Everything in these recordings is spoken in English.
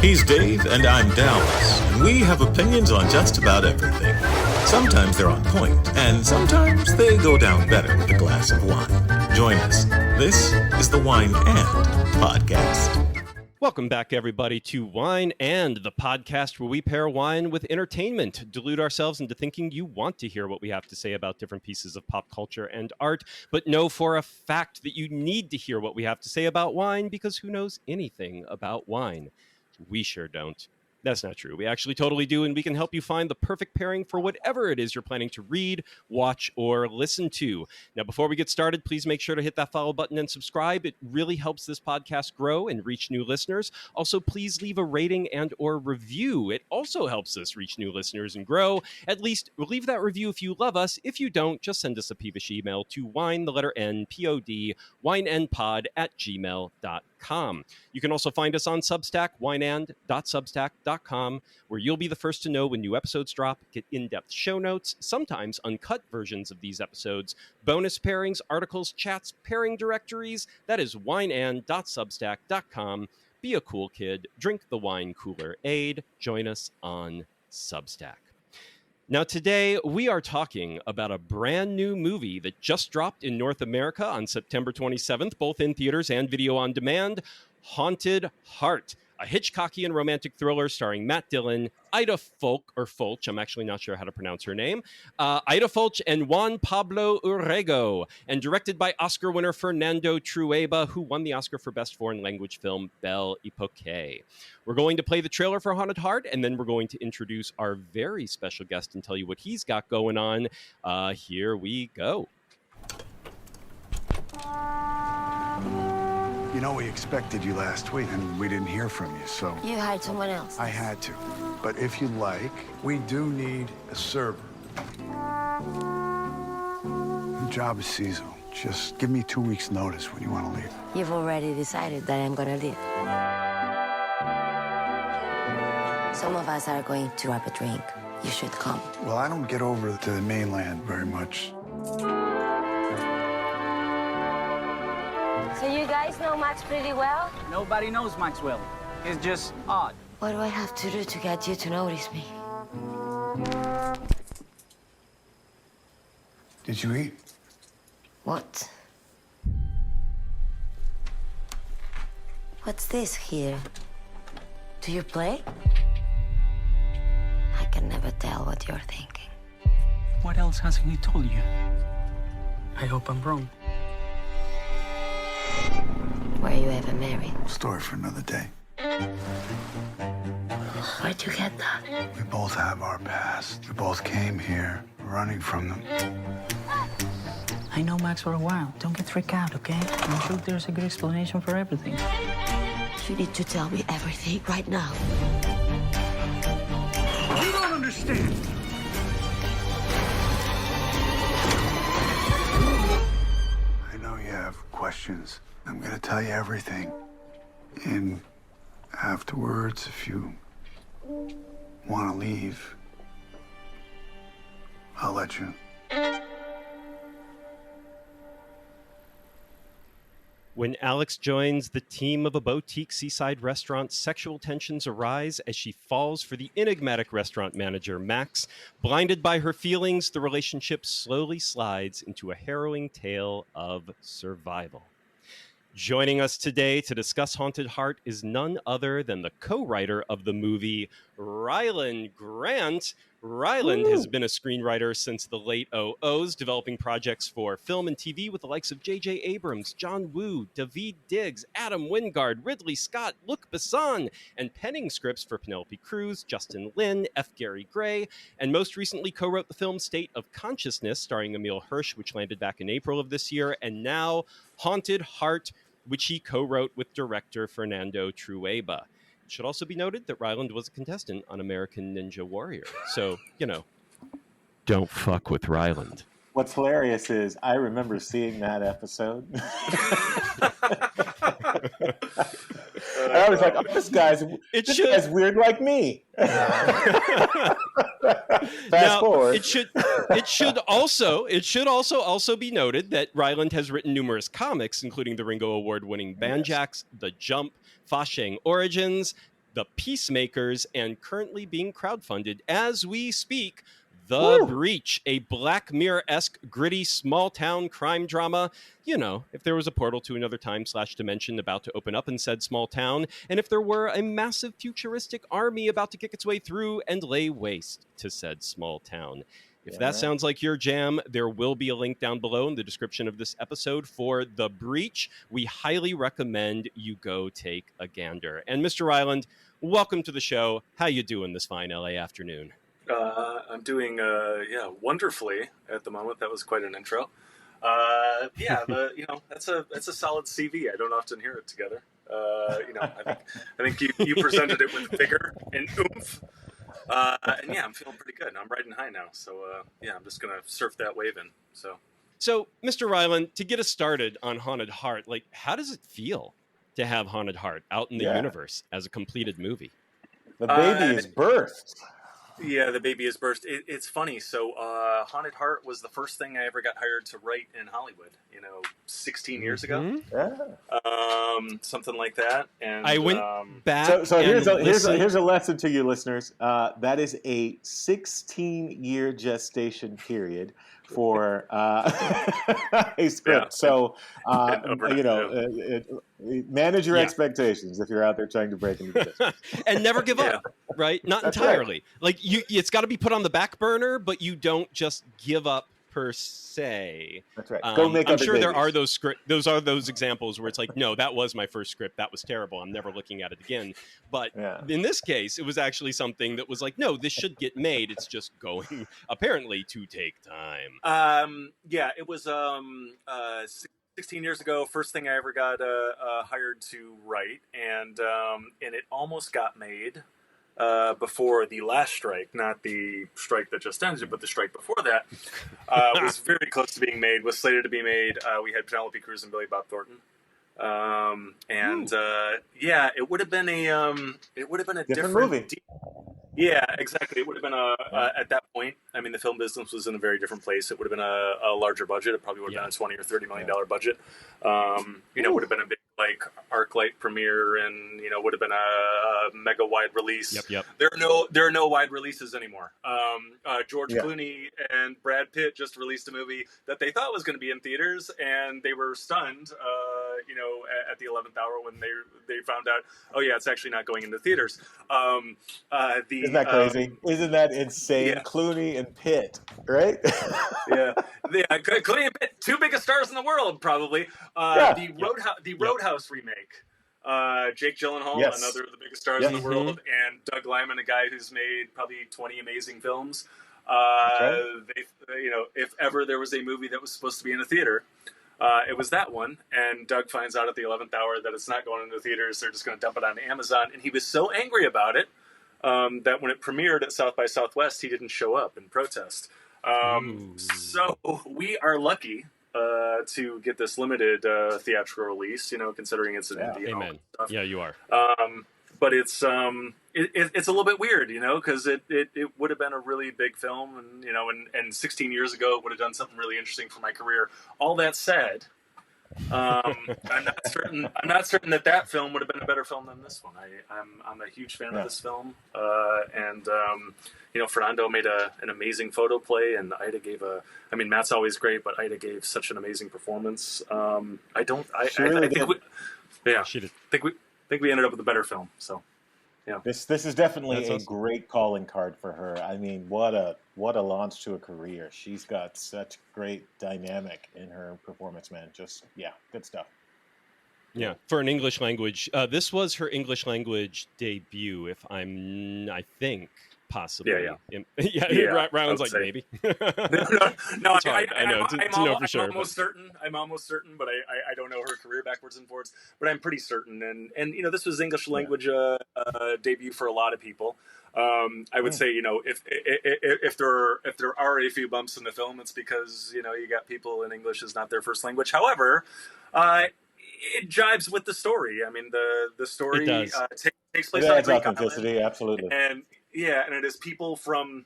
He's Dave, and I'm Dallas, and we have opinions on just about everything. Sometimes they're on point, and sometimes they go down better with a glass of wine. Join us. This is the Wine and Podcast. Welcome back, everybody, to Wine and, the podcast where we pair wine with entertainment, delude ourselves into thinking you want to hear what we have to say about different pieces of pop culture and art, but know for a fact that you need to hear what we have to say about wine, because who knows anything about wine? We sure don't. That's not true. We actually totally do, and we can help you find the perfect pairing for whatever it is you're planning to read, watch, or listen to. Now, before we get started, please make sure to hit that follow button and subscribe. It really helps this podcast grow and reach new listeners. Also, please leave a rating and or review. It also helps us reach new listeners and grow. At least leave that review if you love us. If you don't, just send us a peevish email to winenpod, winenpod@gmail.com. You can also find us on Substack, wineand.substack.com, where you'll be the first to know when new episodes drop, get in-depth show notes, sometimes uncut versions of these episodes, bonus pairings, articles, chats, pairing directories. That is wineand.substack.com. Be a cool kid, drink the wine cooler aid, join us on Substack. Now, today we are talking about a brand new movie that just dropped in North America on September 27th, both in theaters and video on demand, Haunted Heart, a Hitchcockian romantic thriller starring Matt Dillon, Aida Folch, I'm actually not sure how to pronounce her name, Aida Folch and Juan Pablo Urrego, and directed by Oscar winner Fernando Trueba, who won the Oscar for Best Foreign Language Film, Belle Époque. We're going to play the trailer for Haunted Heart, and then we're going to introduce our very special guest and tell you what he's got going on. Here we go. You know, we expected you last week, and we didn't hear from you, so... You hired someone else. I had to. But if you like, we do need a server. The job is seasonal. Just give me 2 weeks' notice when you want to leave. You've already decided that I'm gonna leave. Some of us are going to grab a drink. You should come. Well, I don't get over to the mainland very much. So you guys know Max pretty well? Nobody knows Maxwell. He's just odd. What do I have to do to get you to notice me? Did you eat? What? What's this here? Do you play? I can never tell what you're thinking. What else hasn't he told you? I hope I'm wrong. Were you ever married? Story for another day. Where'd you get that? We both have our past. We both came here running from them. I know Max for a while. Don't get freaked out, okay? I'm sure there's a good explanation for everything. You need to tell me everything right now. You don't understand. I know you have questions. I'm gonna tell you everything. And afterwards, if you want to leave, I'll let you. When Alex joins the team of a boutique seaside restaurant, sexual tensions arise as she falls for the enigmatic restaurant manager, Max. Blinded by her feelings, the relationship slowly slides into a harrowing tale of survival. Joining us today to discuss Haunted Heart is none other than the co-writer of the movie, Rylend Grant. Rylend has been a screenwriter since the late 00s, developing projects for film and TV with the likes of JJ Abrams, John Woo, David Diggs, Adam Winguard, Ridley Scott, Luc Besson, and penning scripts for Penelope Cruz, Justin Lin, F. Gary Gray, and most recently co-wrote the film State of Consciousness, starring Emile Hirsch, which landed back in April of this year, and now Haunted Heart, which he co-wrote with director Fernando Trueba. It should also be noted that Rylend was a contestant on American Ninja Warrior. So, you know, don't fuck with Rylend. What's hilarious is I remember seeing that episode. I was like, oh, this guy's weird like me. Fast forward. It should also be noted that Rylend has written numerous comics, including the Ringo Award-winning BANJAX, The Jump, SHENG Origins, The Peacemakers, and currently being crowdfunded as we speak, The Breach, a Black Mirror-esque, gritty, small-town crime drama. You know, if there was a portal to another time/dimension about to open up in said small town, and if there were a massive futuristic army about to kick its way through and lay waste to said small town. If that sounds like your jam, there will be a link down below in the description of this episode for The Breach. We highly recommend you go take a gander. And Mr. Rylend, welcome to the show. How you doing this fine LA afternoon? I'm doing wonderfully at the moment. That was quite an intro. That's a solid CV. I don't often hear it together. I think you presented it with vigor and oomph. I'm feeling pretty good. I'm riding high now. So I'm just gonna surf that wave in. So Mr. Rylend, to get us started on Haunted Heart, like, how does it feel to have Haunted Heart out in the universe as a completed movie? The baby is birthed. Yeah, the baby is burst. It's funny. So, Haunted Heart was the first thing I ever got hired to write in Hollywood. 16 years ago. Yeah. Something like that. And I went back. So here's a lesson to you listeners. That is a 16-year gestation period for a script. Yeah. So manage your expectations if you're out there trying to break into the business. And never give up, right? Not That's entirely. Right. Like it's got to be put on the back burner, but you don't just give up per se. That's right. Go make I'm other sure babies. there are those examples where it's like, no, that was my first script. That was terrible. I'm never looking at it again. But in this case, it was actually something that was like, no, this should get made. It's just going apparently to take time. It was 16 years ago. First thing I ever got hired to write, and it almost got made. Before the last strike, not the strike that just ended, but the strike before that, was very close to being made, was slated to be made. We had Penelope Cruz and Billy Bob Thornton. It would have been a different movie. Yeah, exactly. It would have been at that point. I mean, the film business was in a very different place. It would have been a larger budget. It probably would have been a $20 or $30 million budget. Would have been a big ArcLight premiere, and would have been a mega wide release. Yep. There are no wide releases anymore. George Clooney and Brad Pitt just released a movie that they thought was going to be in theaters, and they were stunned. At the 11th hour when they found out, it's actually not going into theaters. Isn't that crazy? Isn't that insane? Yeah. Clooney and Pitt, right? Clooney and Pitt, two biggest stars in the world, probably. The Roadhouse remake. Jake Gyllenhaal, another of the biggest stars in the world, and Doug Liman, a guy who's made probably 20 amazing films. If ever there was a movie that was supposed to be in a theater, it was that one. And Doug finds out at the 11th hour that it's not going into theaters. They're just going to dump it on Amazon. And he was so angry about it that when it premiered at South by Southwest, he didn't show up in protest. So we are lucky to get this limited theatrical release, considering it's an indie. Amen. Yeah, you are. But it's a little bit weird, because it would have been a really big film, and 16 years ago it would have done something really interesting for my career. All that said, I'm not certain that film would have been a better film than this one. I'm a huge fan of this film, and Fernando made an amazing photo play, and Aida gave Matt's always great, but Aida gave such an amazing performance. I think we ended up with a better film. So, yeah. This is definitely That's a awesome. great calling card for her. I mean, what a launch to a career. She's got such great dynamic in her performance, man. Just good stuff. Yeah, for an English language, this was her English language debut. I think. Possibly. Ryan's like, say. Maybe. No, It's hard. I know. To know for sure. I'm almost certain, but I don't know her career backwards and forwards. But I'm pretty certain. And this was English language debut for a lot of people. I would say, if there are a few bumps in the film, it's because you got people and English is not their first language. However, it jives with the story. I mean, the story takes place on a Greek island. Authenticity, absolutely. And it is people from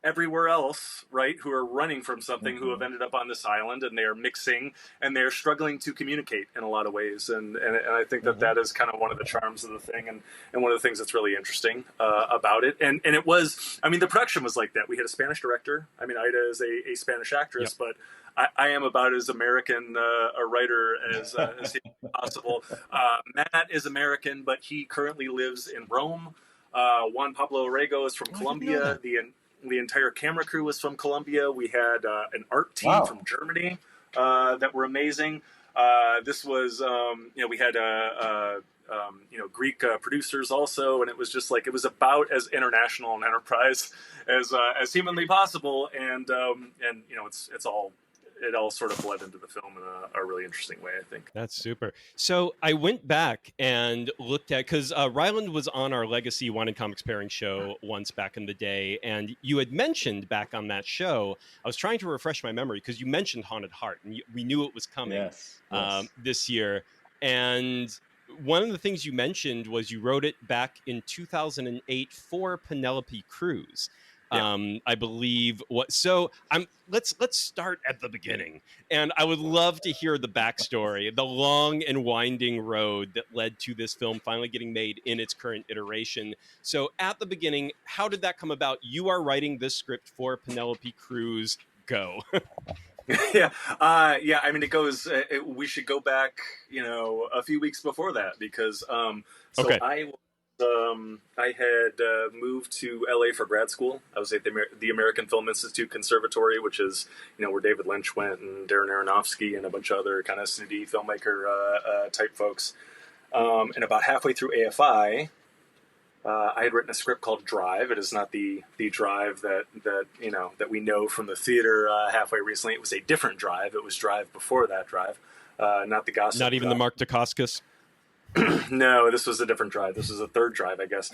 everywhere else, right, who are running from something, who have ended up on this island, and they are mixing, and they're struggling to communicate in a lot of ways. And I think that is kind of one of the charms of the thing, and one of the things that's really interesting about it. And it was, I mean, the production was like that. We had a Spanish director. I mean, Aida is a Spanish actress, but I am about as American a writer as possible. Matt is American, but he currently lives in Rome. Juan Pablo Orrego is from Colombia. The entire camera crew was from Colombia. We had an art team from Germany that were amazing. This was, we had Greek producers also, and it was just like, it was about as international an enterprise as humanly possible. And it all sort of bled into the film in a really interesting way, I think. That's super. So I went back and looked at, because Rylend was on our Legacy Wine and Comics Pairing show once back in the day, and you had mentioned back on that show, I was trying to refresh my memory, because you mentioned Haunted Heart, and we knew it was coming this year. And one of the things you mentioned was you wrote it back in 2008 for Penelope Cruz. I believe let's start at the beginning, and I would love to hear the backstory, the long and winding road that led to this film finally getting made in its current iteration. So at the beginning, how did that come about? You are writing this script for Penelope Cruz. Go. I mean, it goes. We should go back, a few weeks before that, because I had moved to LA for grad school. I was at the American Film Institute Conservatory, which is, where David Lynch went, and Darren Aronofsky and a bunch of other kind of snooty filmmaker type folks. And about halfway through AFI, I had written a script called Drive. It is not the Drive that we know from the theater halfway recently. It was a different Drive. It was Drive before that Drive, not the gossip. Not even the Mark Dacascos. No, this was a different Drive. This was a third Drive, I guess.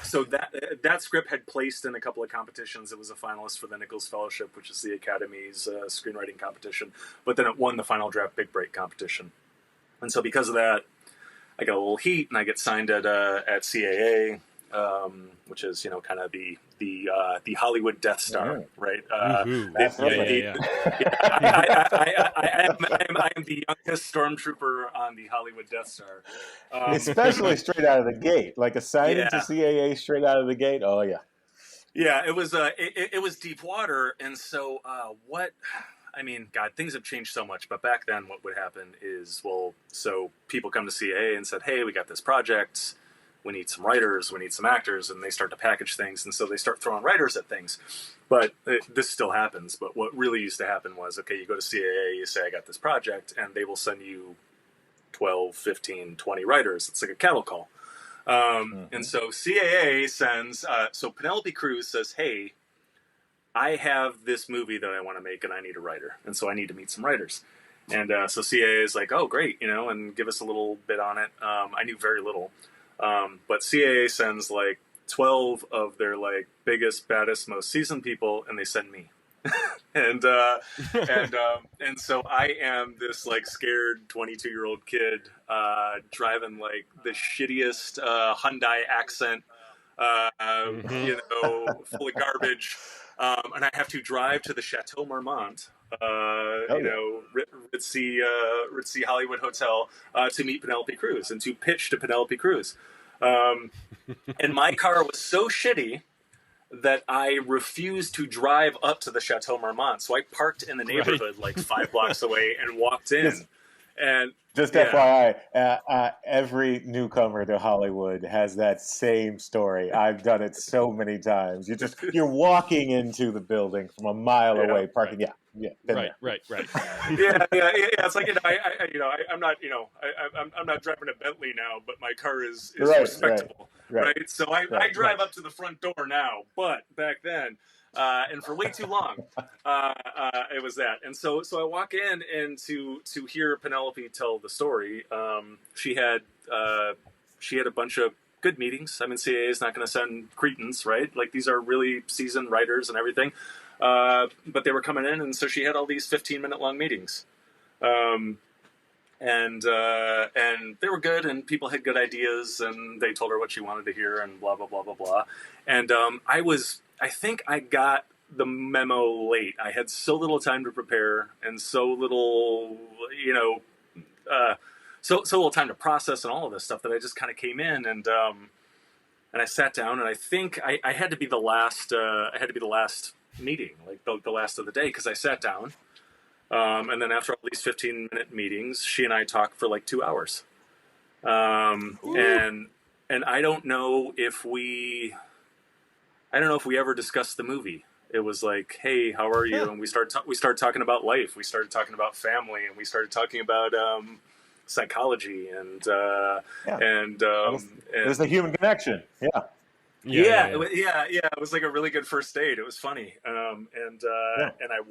So that script had placed in a couple of competitions. It was a finalist for the Nichols Fellowship, which is the Academy's screenwriting competition. But then it won the Final Draft Big Break competition. And so because of that, I got a little heat, and I get signed at CAA, which is kind of the Hollywood Death Star, right? I am the youngest stormtrooper on the Hollywood Death Star, especially straight out of the gate, like assigned to CAA straight out of the gate. Oh yeah, it was it was deep water, and so God, things have changed so much. But back then, what would happen is, so people come to CAA and said, "Hey, we got this project. We need some writers, we need some actors," and they start to package things, and so they start throwing writers at things. But this still happens. But what really used to happen was, okay, you go to CAA, you say, "I got this project," and they will send you 12, 15, 20 writers. It's like a cattle call. And so CAA sends, so Penelope Cruz says, "Hey, I have this movie that I want to make, and I need a writer, and so I need to meet some writers." And so CAA is like, "Oh, great, and give us a little bit on it." I knew very little. But CAA sends 12 of their biggest, baddest, most seasoned people, and they send me. and so I am this scared 22-year-old kid driving the shittiest Hyundai accent, full of garbage. And I have to drive to the Chateau Marmont, Ritzy Hollywood Hotel, to meet Penelope Cruz and to pitch to Penelope Cruz. And my car was so shitty that I refused to drive up to the Chateau Marmont. So I parked in the neighborhood 5 blocks away and walked in. And just FYI, every newcomer to Hollywood has that same story. I've done it so many times. You're walking into the building from a mile away, parking. Right. Right. It's I'm not, I'm not driving a Bentley now, but my car is respectable, right? So I drive up to the front door now, but back then. And for way too long, it was that. And so I walk in, and to hear Penelope tell the story, she had a bunch of good meetings. I mean, CAA is not going to send cretins, right? These are really seasoned writers and everything. But they were coming in, and so she had all these 15-minute long meetings. and they were good, and people had good ideas, and they told her what she wanted to hear, and blah blah blah blah blah. And I think I got the memo late. I had so little time to prepare, and so little, so little time to process and all of this stuff, that I just kind of came in, and I sat down, and I think I had to be the last. I had to be the last meeting, like the last of the day, because I sat down. And then after all these 15-minute meetings, she and I talked for like 2 hours. And I don't know if we ever discussed the movie. It was like, hey, how are you? And we started talking about life. We started talking about family, and we stared talking about psychology, and there's the human connection. Yeah. It was like a really good first date. It was funny. And I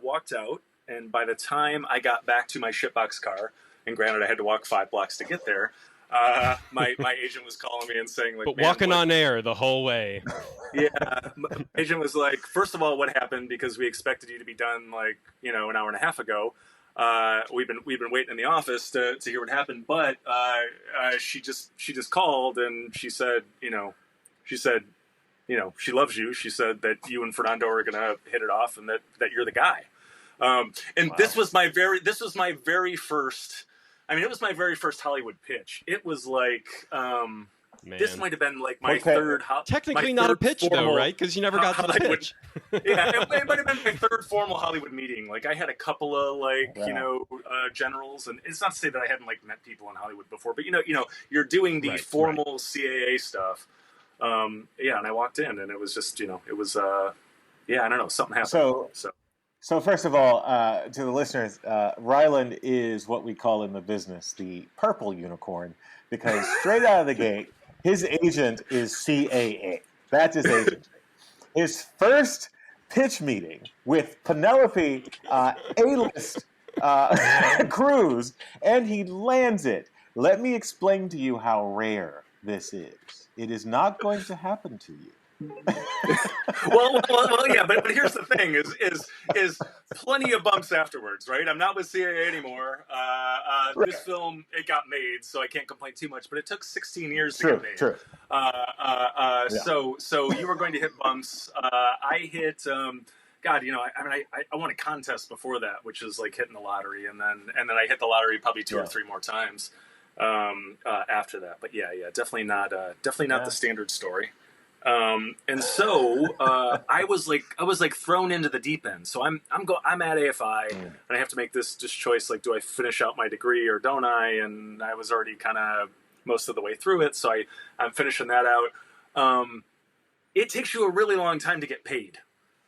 walked out. And by the time I got back to my shitbox car, and granted I had to walk 5 blocks to get there, my agent was calling me and saying, like, but walking on air the whole way. Yeah, my agent was like, first of all, what happened? Because we expected you to be done like, an hour and a half ago. We've been waiting in the office to hear what happened, but she just called, and she said, she loves you. She said that you and Fernando are gonna hit it off, and that you're the guy. And wow. This was my very first. I mean, it was my very first Hollywood pitch. It was like, this might have been like my third. Technically not a pitch though, right? Because you never got the pitch. Yeah, it might have been my third formal Hollywood meeting. Like, I had a couple of generals, and it's not to say that I hadn't like met people in Hollywood before, but you're doing the formal CAA stuff. And I walked in, and it was just, it was, I don't know, something happened. So first of all, to the listeners, Rylend is what we call in the business the purple unicorn, because straight out of the gate, his agent is CAA. That's his agent. His first pitch meeting with Penelope A-list Cruz, and he lands it. Let me explain to you how rare this is. It is not going to happen to you. well, yeah, but here's the thing: is plenty of bumps afterwards, right? I'm not with CAA anymore. This film, it got made, so I can't complain too much. But it took 16 years to get made. True. So you were going to hit bumps. I hit. God, I won a contest before that, which is like hitting the lottery, and then I hit the lottery probably 2 or 3 more times after that. But definitely not the standard story. And so I was like thrown into the deep end. So I'm at AFI, and I have to make this choice, like, do I finish out my degree or don't I? And I was already kind of most of the way through it, so I'm finishing that out. It takes you a really long time to get paid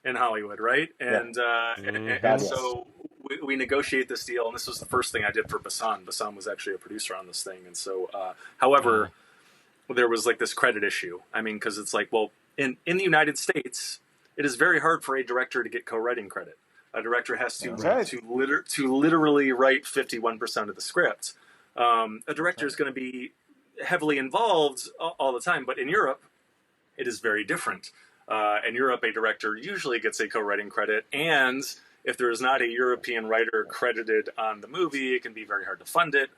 in Hollywood, right? And so we negotiate this deal, and this was the first thing I did for Basan. Basan was actually a producer on this thing, and so however. There was like this credit issue. I mean, because it's like, well, in the United States, it is very hard for a director to get co-writing credit. A director has to literally write 51% of the script. A director is going to be heavily involved all the time, but in Europe, it is very different. In Europe, a director usually gets a co-writing credit, and if there is not a European writer credited on the movie, it can be very hard to fund it.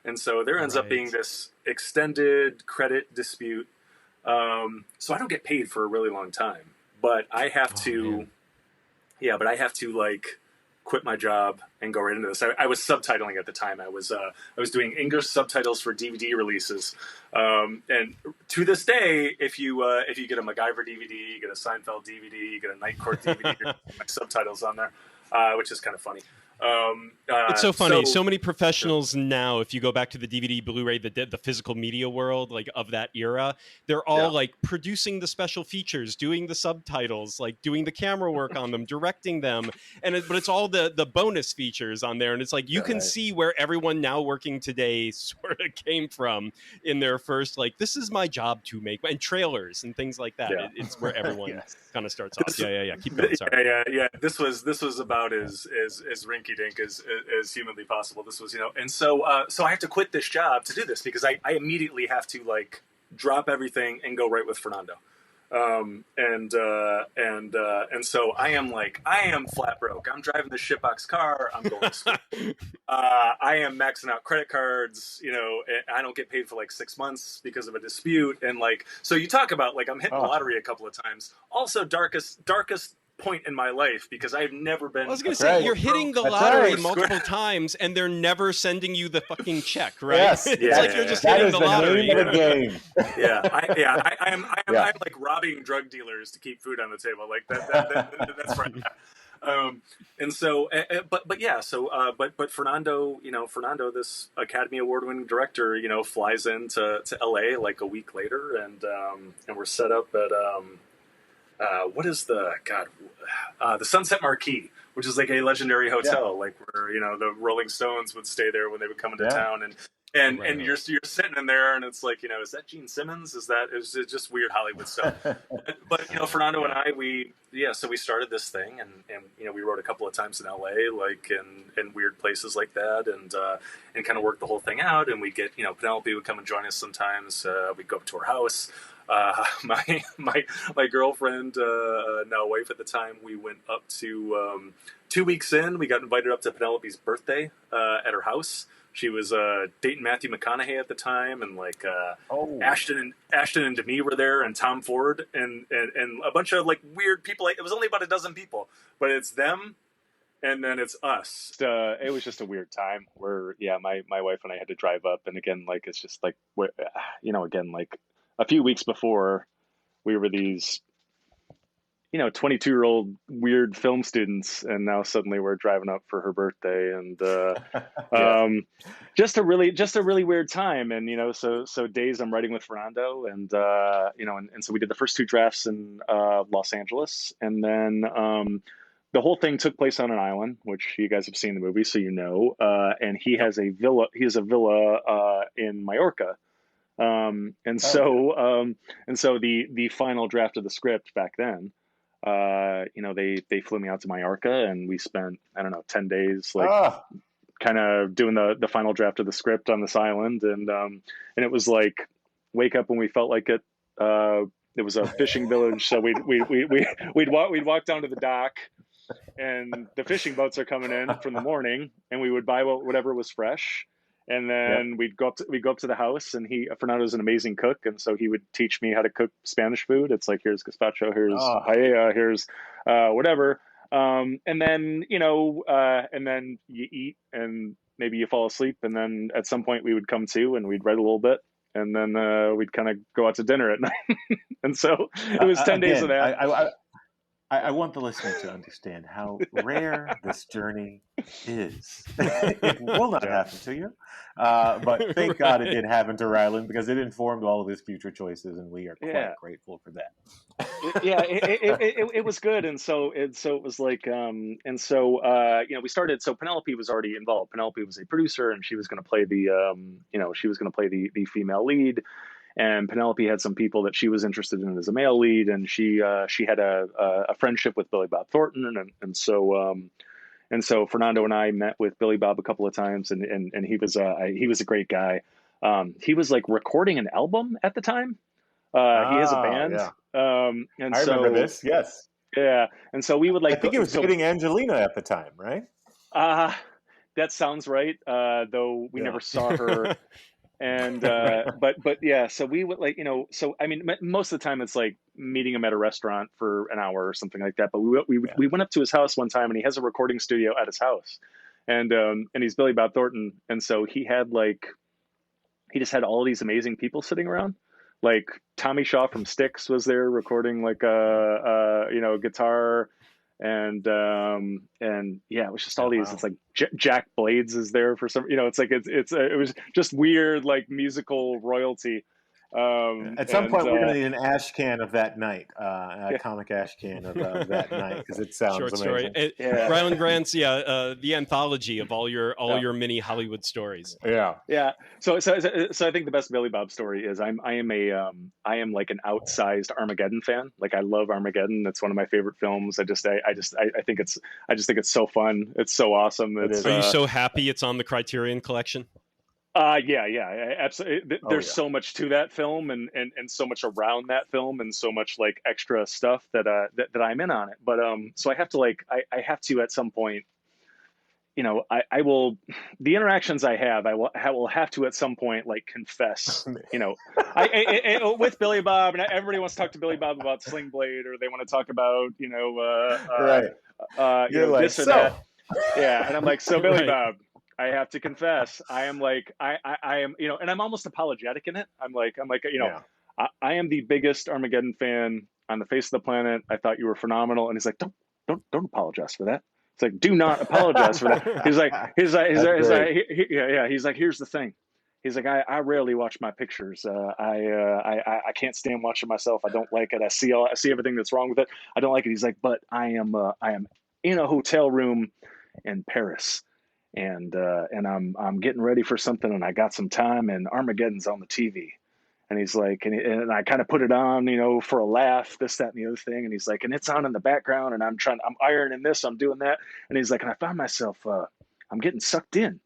And so there ends up being this extended credit dispute. So I don't get paid for a really long time, but I have to, like quit my job and go right into this. I was subtitling at the time. I was doing English subtititles for DVD releases. And to this day, if you get a MacGyver DVD, you get a Seinfeld DVD, you get a Night Court DVD, my subtitles on there, which is kind of funny. It's so funny. So many professionals now, if you go back to the DVD, Blu-ray, the physical media world, like of that era, they're all like producing the special features, doing the subtitles, like doing the camera work on them, directing them, but it's all the bonus features on there, and it's like you can see where everyone now working today sort of came from in their first, like, this is my job to make, and trailers and things like that. It's where everyone kind of starts off. Keep going. Sorry. This was about as rinky-dink as humanly possible. This was, and so I have to quit this job to do this, because I immediately have to like drop everything and go right with Fernando. And so I am flat broke. I'm driving the shitbox car. I'm going to school. I am maxing out credit cards. You know, and I don't get paid for like 6 months because of a dispute. And like, so you talk about like I'm hitting the lottery a couple of times. Also, darkest point in my life because I've never been. I was going to say, you're hitting the lottery multiple times and they're never sending you the fucking check, right? Yes. It's like you're just hitting the lottery. Name of the game. I am like robbing drug dealers to keep food on the table. Like that's right. And so, but Fernando, this Academy Award winning director, you know, flies into LA like a week later, and we're set up at what is the Sunset Marquis, which is like a legendary hotel, like where, you know, the Rolling Stones would stay there when they would come into town, and you're sitting in there, and it's like, you know, is that Gene Simmons? It's just weird Hollywood stuff. But you know, Fernando and I, so we started this thing, and you know, we wrote a couple of times in LA, like in weird places like that, and kind of worked the whole thing out. And we get, you know, Penelope would come and join us sometimes. We'd go up to her house. My girlfriend, now wife at the time, we went up to 2 weeks in. We got invited up to Penelope's birthday at her house. She was dating Matthew McConaughey at the time, and like Ashton and Demi were there, and Tom Ford, and a bunch of like weird people. Like, it was only about a dozen people, but it's them, and then it's us. It was just a weird time where my wife and I had to drive up, and again, like, it's just like, you know, again, like a few weeks before, we were these, you know, 22-year-old weird film students, and now suddenly we're driving up for her birthday, and just a really weird time. And you know, so days I'm writing with Fernando, and you know, and so we did the first 2 drafts in Los Angeles, and then the whole thing took place on an island, which you guys have seen the movie, so you know. And he has a villa. He has a villa in Mallorca. And so the final draft of the script back then, you know, they flew me out to Mallorca, and we spent, I don't know, 10 days, like kind of doing the final draft of the script on this island. And it was like, wake up when we felt like it. It was a fishing village. So we'd walk down to the dock, and the fishing boats are coming in from the morning, and we would buy whatever was fresh. And then we'd go up to the house, and Fernando's an amazing cook, and so he would teach me how to cook Spanish food. It's like, here's gazpacho, here's paella, here's whatever. And then, you know, and then you eat, and maybe you fall asleep, and then at some point we would come to, and we'd write a little bit, and then we'd kind of go out to dinner at night. And so it was 10 days of that. I want the listener to understand how rare this journey is. It will not happen to you. But thank God it did happen to Rylend, because it informed all of his future choices, and we are quite grateful for that. It was good. And so it was like, you know, we started, so Penelope was already involved. Penelope was a producer, and she was going to play the female lead. And Penelope had some people that she was interested in as a male lead, and she had a friendship with Billy Bob Thornton, and so Fernando and I met with Billy Bob a couple of times, and he was a great guy. He was like recording an album at the time. He has a band. And I remember this. Yes. Yeah, and so we would like. I think he was dating Angelina at the time, right? That sounds right. Though we never saw her. And but yeah, so we would, like, you know, so I mean, most of the time it's like meeting him at a restaurant for an hour or something like that. But we went up to his house one time, and he has a recording studio at his house, and he's Billy Bob Thornton, and so he just had all these amazing people sitting around. Like Tommy Shaw from Styx was there recording like a guitar. And yeah, it was just all these. It's like Jack Blades is there for some. You know, it's like it was just weird, like musical royalty. At some point, we're going to need an ash can of that night, a comic ash can of that night, because it sounds short amazing. Story. Rylend Grant's the anthology of all your mini Hollywood stories. Yeah. So I think the best Billy Bob story is I am like an outsized Armageddon fan. Like, I love Armageddon. It's one of my favorite films. I think it's so fun. It's so awesome. Are you so happy it's on the Criterion Collection? Absolutely. There's so much to that film, and so much around that film, and so much like extra stuff that I'm in on it. But so I have to I have to at some point, I will, the interactions I will have to at some point like confess, I with Billy Bob, and everybody wants to talk to Billy Bob about Sling Blade, or they want to talk about You're this or that. Yeah, and I'm like, so Billy Bob, I have to confess, I am like, I am, and I'm almost apologetic in it. I'm like, I am the biggest Armageddon fan on the face of the planet. I thought you were phenomenal. And he's like, don't apologize for that. It's like, do not apologize for that. He's like, he's like, here's the thing. He's like, I rarely watch my pictures. I can't stand watching myself. I don't like it. I see everything that's wrong with it. I don't like it. He's like, but I am in a hotel room in Paris, and I'm getting ready for something, and I got some time, and Armageddon's on the TV. And he's like, and I kind of put it on, for a laugh, this, that, and the other thing. And he's like, and it's on in the background, and I'm ironing this, I'm doing that. And he's like, and I found myself, I'm getting sucked in.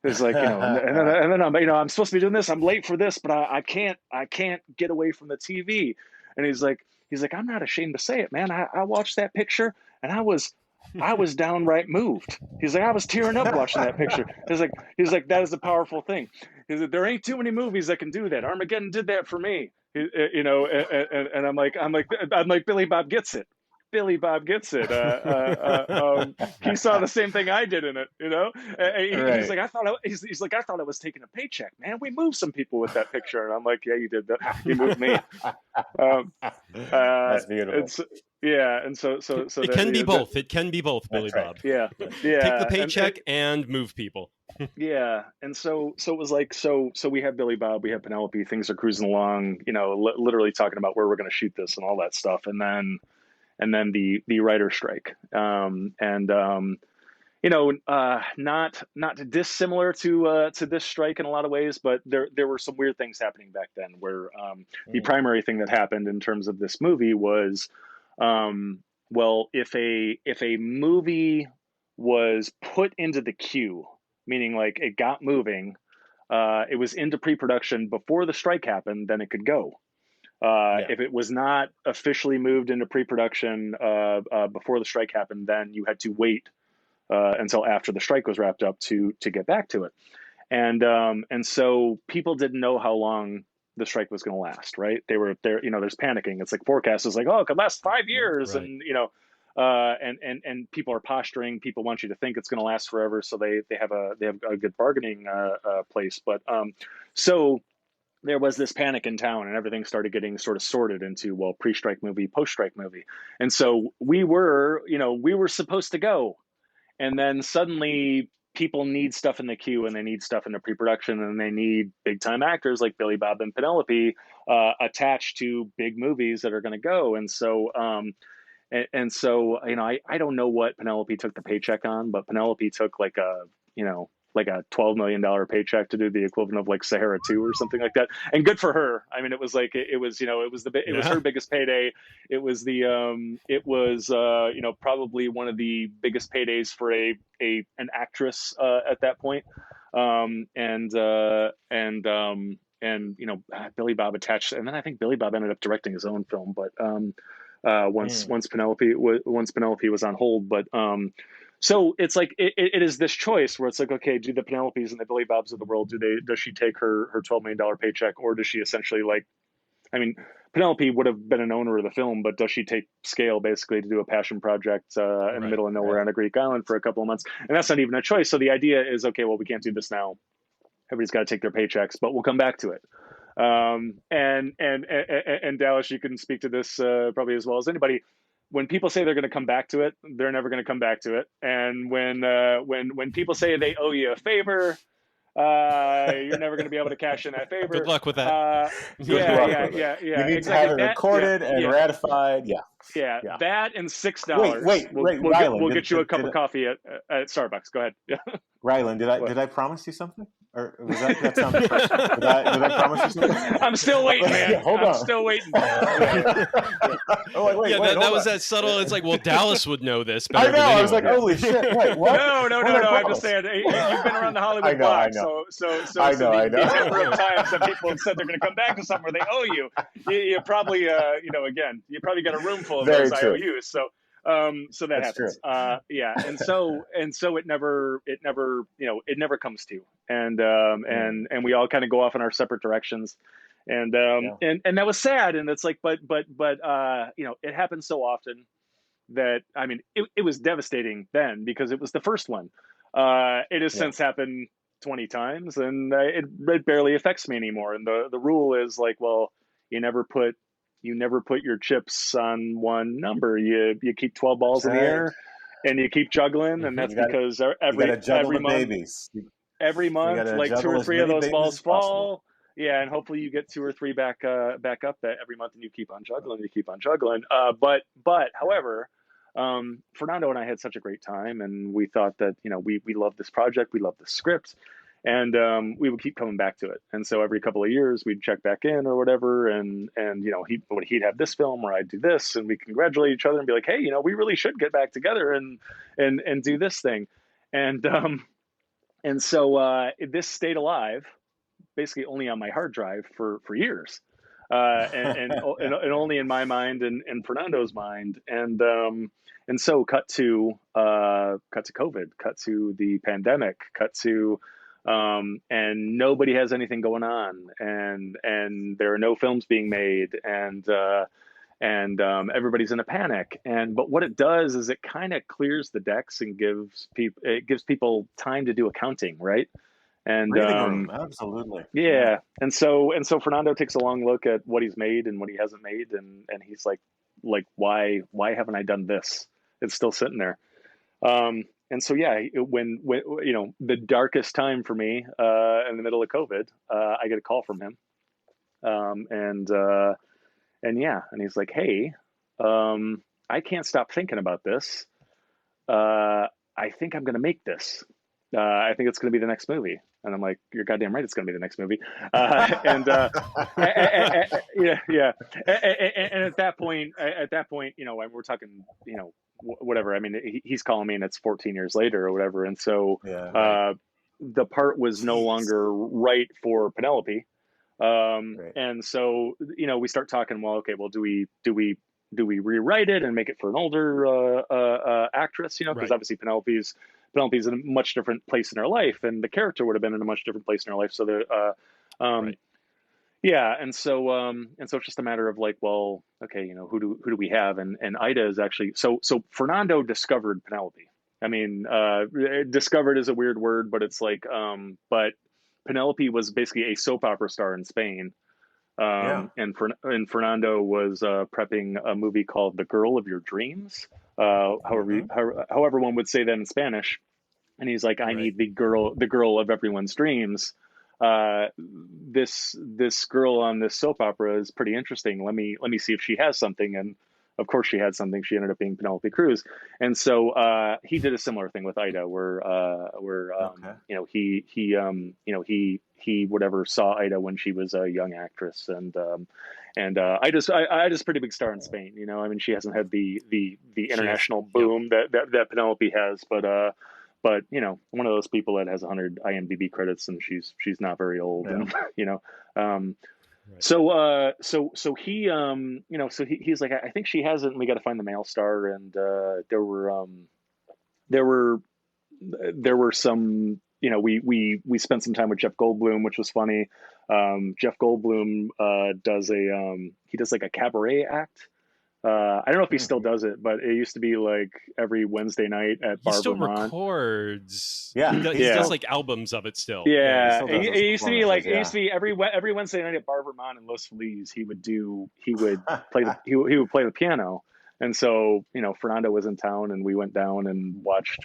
It's like, and then I'm, I'm supposed to be doing this. I'm late for this, but I can't get away from the TV. And he's like, I'm not ashamed to say it, man. I watched that picture, and I was downright moved. He's like, I was tearing up watching that picture. He's like, that is a powerful thing. He's like, there ain't too many movies that can do that. Armageddon did that for me. And I'm like, Billy Bob gets it. Billy Bob gets it. He saw the same thing I did in it. He's like, I thought I was taking a paycheck, man. We moved some people with that picture, and I'm like, yeah, you did that. You moved me. That's beautiful. And so it can be both. It can be both, Billy Bob. Yeah. Take the paycheck and move people. Yeah, and so it was like, so we have Billy Bob, we have Penelope, things are cruising along, literally talking about where we're going to shoot this and all that stuff, and then the writer's strike, not dissimilar to this strike in a lot of ways, but there were some weird things happening back then where the primary thing that happened in terms of this movie was, if a movie was put into the queue, meaning like it got moving, it was into pre-production before the strike happened, then it could go. If it was not officially moved into pre-production before the strike happened, then you had to wait until after the strike was wrapped up to get back to it. And so people didn't know how long the strike was going to last, right? They were there, there's panicking. It's like forecast is like, oh, it could last 5 years. Right. And people are posturing. People want you to think it's going to last forever. So they have a good bargaining place. But so there was this panic in town, and everything started getting sort of sorted into, pre-strike movie, post-strike movie. And so we were supposed to go. And then suddenly people need stuff in the queue, and they need stuff in the pre-production, and they need big time actors like Billy Bob and Penelope attached to big movies that are going to go. And so, I don't know what Penelope took the paycheck on, but Penelope took like a $12 million paycheck to do the equivalent of like Sahara 2 or something like that. And good for her. I mean, it was like, it was her biggest payday. It was probably one of the biggest paydays for an actress at that point. Billy Bob attached, and then I think Billy Bob ended up directing his own film, but once Penelope was on hold, but so it's like it is this choice where it's like, okay, do the Penelopes and the Billy Bobs of the world, does she take her $12 million paycheck, or does she essentially Penelope would have been an owner of the film, but does she take scale basically to do a passion project in the middle of nowhere on a Greek island for a couple of months? And that's not even a choice. So the idea is, okay, well, we can't do this now. Everybody's got to take their paychecks, but we'll come back to it. And Dallas, you can speak to this probably as well as anybody. When people say they're going to come back to it, they're never going to come back to it. And when people say they owe you a favor, you're never going to be able to cash in that favor. Good luck with that. Yeah. You need to have it recorded and ratified. Yeah. That and $6. Wait, We'll get you a cup of coffee at Starbucks. Go ahead. Rylend, did I promise you something? Or was that sounded personal? Did I promise you something? I'm still waiting, man. Hold on. I'm still waiting. Oh, wait, that was that subtle. It's like, well, Dallas would know this better I know. than I was anyone. like, holy shit! Wait, what? No. I'm just saying. You've been around the Hollywood block, so I know. the number of times that people have said they're going to come back to something where they owe you probably, again, you probably got a room full of Very those true. IOUs. So that That's happens. true. And so it never comes to, and we all kind of go off in our separate directions. And that was sad. And it's like, but it happens so often that, I mean, it was devastating then because it was the first one. It has since happened 20 times, and it barely affects me anymore. And the rule is like, well, you never put your chips on one number. You keep 12 balls in the air, and you keep juggling. And that's because every month, like 2 or 3 of those balls fall. Yeah, and hopefully you get 2 or 3 back up that every month, and you keep on juggling. But however, Fernando and I had such a great time, and we thought that we love this project, we love the script, and we would keep coming back to it. And so every couple of years we'd check back in or whatever, and he'd have this film or I'd do this, and we congratulate each other and be like, hey, we really should get back together and do this thing, and so this stayed alive basically only on my hard drive for years, and only in my mind and Fernando's mind, and so cut to COVID, cut to the pandemic, cut to and nobody has anything going on, and there are no films being made, and everybody's in a panic. But what it does is it kind of clears the decks and gives people time to do accounting, right? And absolutely. Yeah. And so Fernando takes a long look at what he's made and what he hasn't made, and he's like why haven't I done this? It's still sitting there. And so when the darkest time for me in the middle of COVID, I get a call from him, and he's like, hey, I can't stop thinking about this. I think I'm going to make this. I think it's going to be the next movie. And I'm like, you're goddamn right, it's going to be the next movie. And at that point, we're talking, whatever. I mean, he's calling me, and it's 14 years later or whatever. And so the part was no longer right for Penelope. And so we start talking. Well, okay, well, do we rewrite it and make it for an older actress? Because obviously Penelope's in a much different place in her life, and the character would have been in a much different place in her life. So and so it's just a matter of like, well, okay, who do we have? And Aida is actually so Fernando discovered Penelope. I mean, discovered is a weird word, but it's like, but Penelope was basically a soap opera star in Spain. And Fernando was prepping a movie called The Girl of Your Dreams. However one would say that in Spanish. And he's like, I need the girl of everyone's dreams. This girl on this soap opera is pretty interesting. Let me see if she has something. And of course she had something. She ended up being Penelope Cruz. And so he did a similar thing with Aida, where he whatever saw Aida when she was a young actress, and Aida's a pretty big star in Spain. I mean, she hasn't had the international boom that Penelope has, but one of those people that has 100 IMDb credits, and she's not very old, and So he, he's like, I think she has it, and we got to find the male star. And there were some, we spent some time with Jeff Goldblum, which was funny. Jeff Goldblum does like a cabaret act. I don't know if he still does it, but it used to be like every Wednesday night at Bar Vermont. He still records. Yeah, he does like albums of it still. Yeah, it used to be like it used to be every Wednesday night at Bar Vermont in Los Feliz. He would play the piano, and so Fernando was in town, and we went down and watched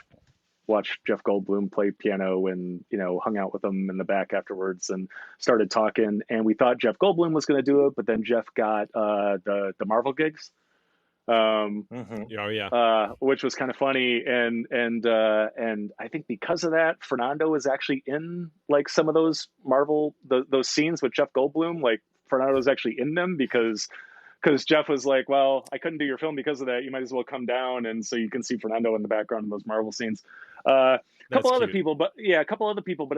Jeff Goldblum play piano, and hung out with him in the back afterwards and started talking. And we thought Jeff Goldblum was going to do it, but then Jeff got the Marvel gigs. Oh yeah. Which was kind of funny, and I think because of that, Fernando is actually in like some of those those scenes with Jeff Goldblum. Like Fernando's actually in them because Jeff was like, well, I couldn't do your film because of that. You might as well come down, and so you can see Fernando in the background in those Marvel scenes. A couple other people, but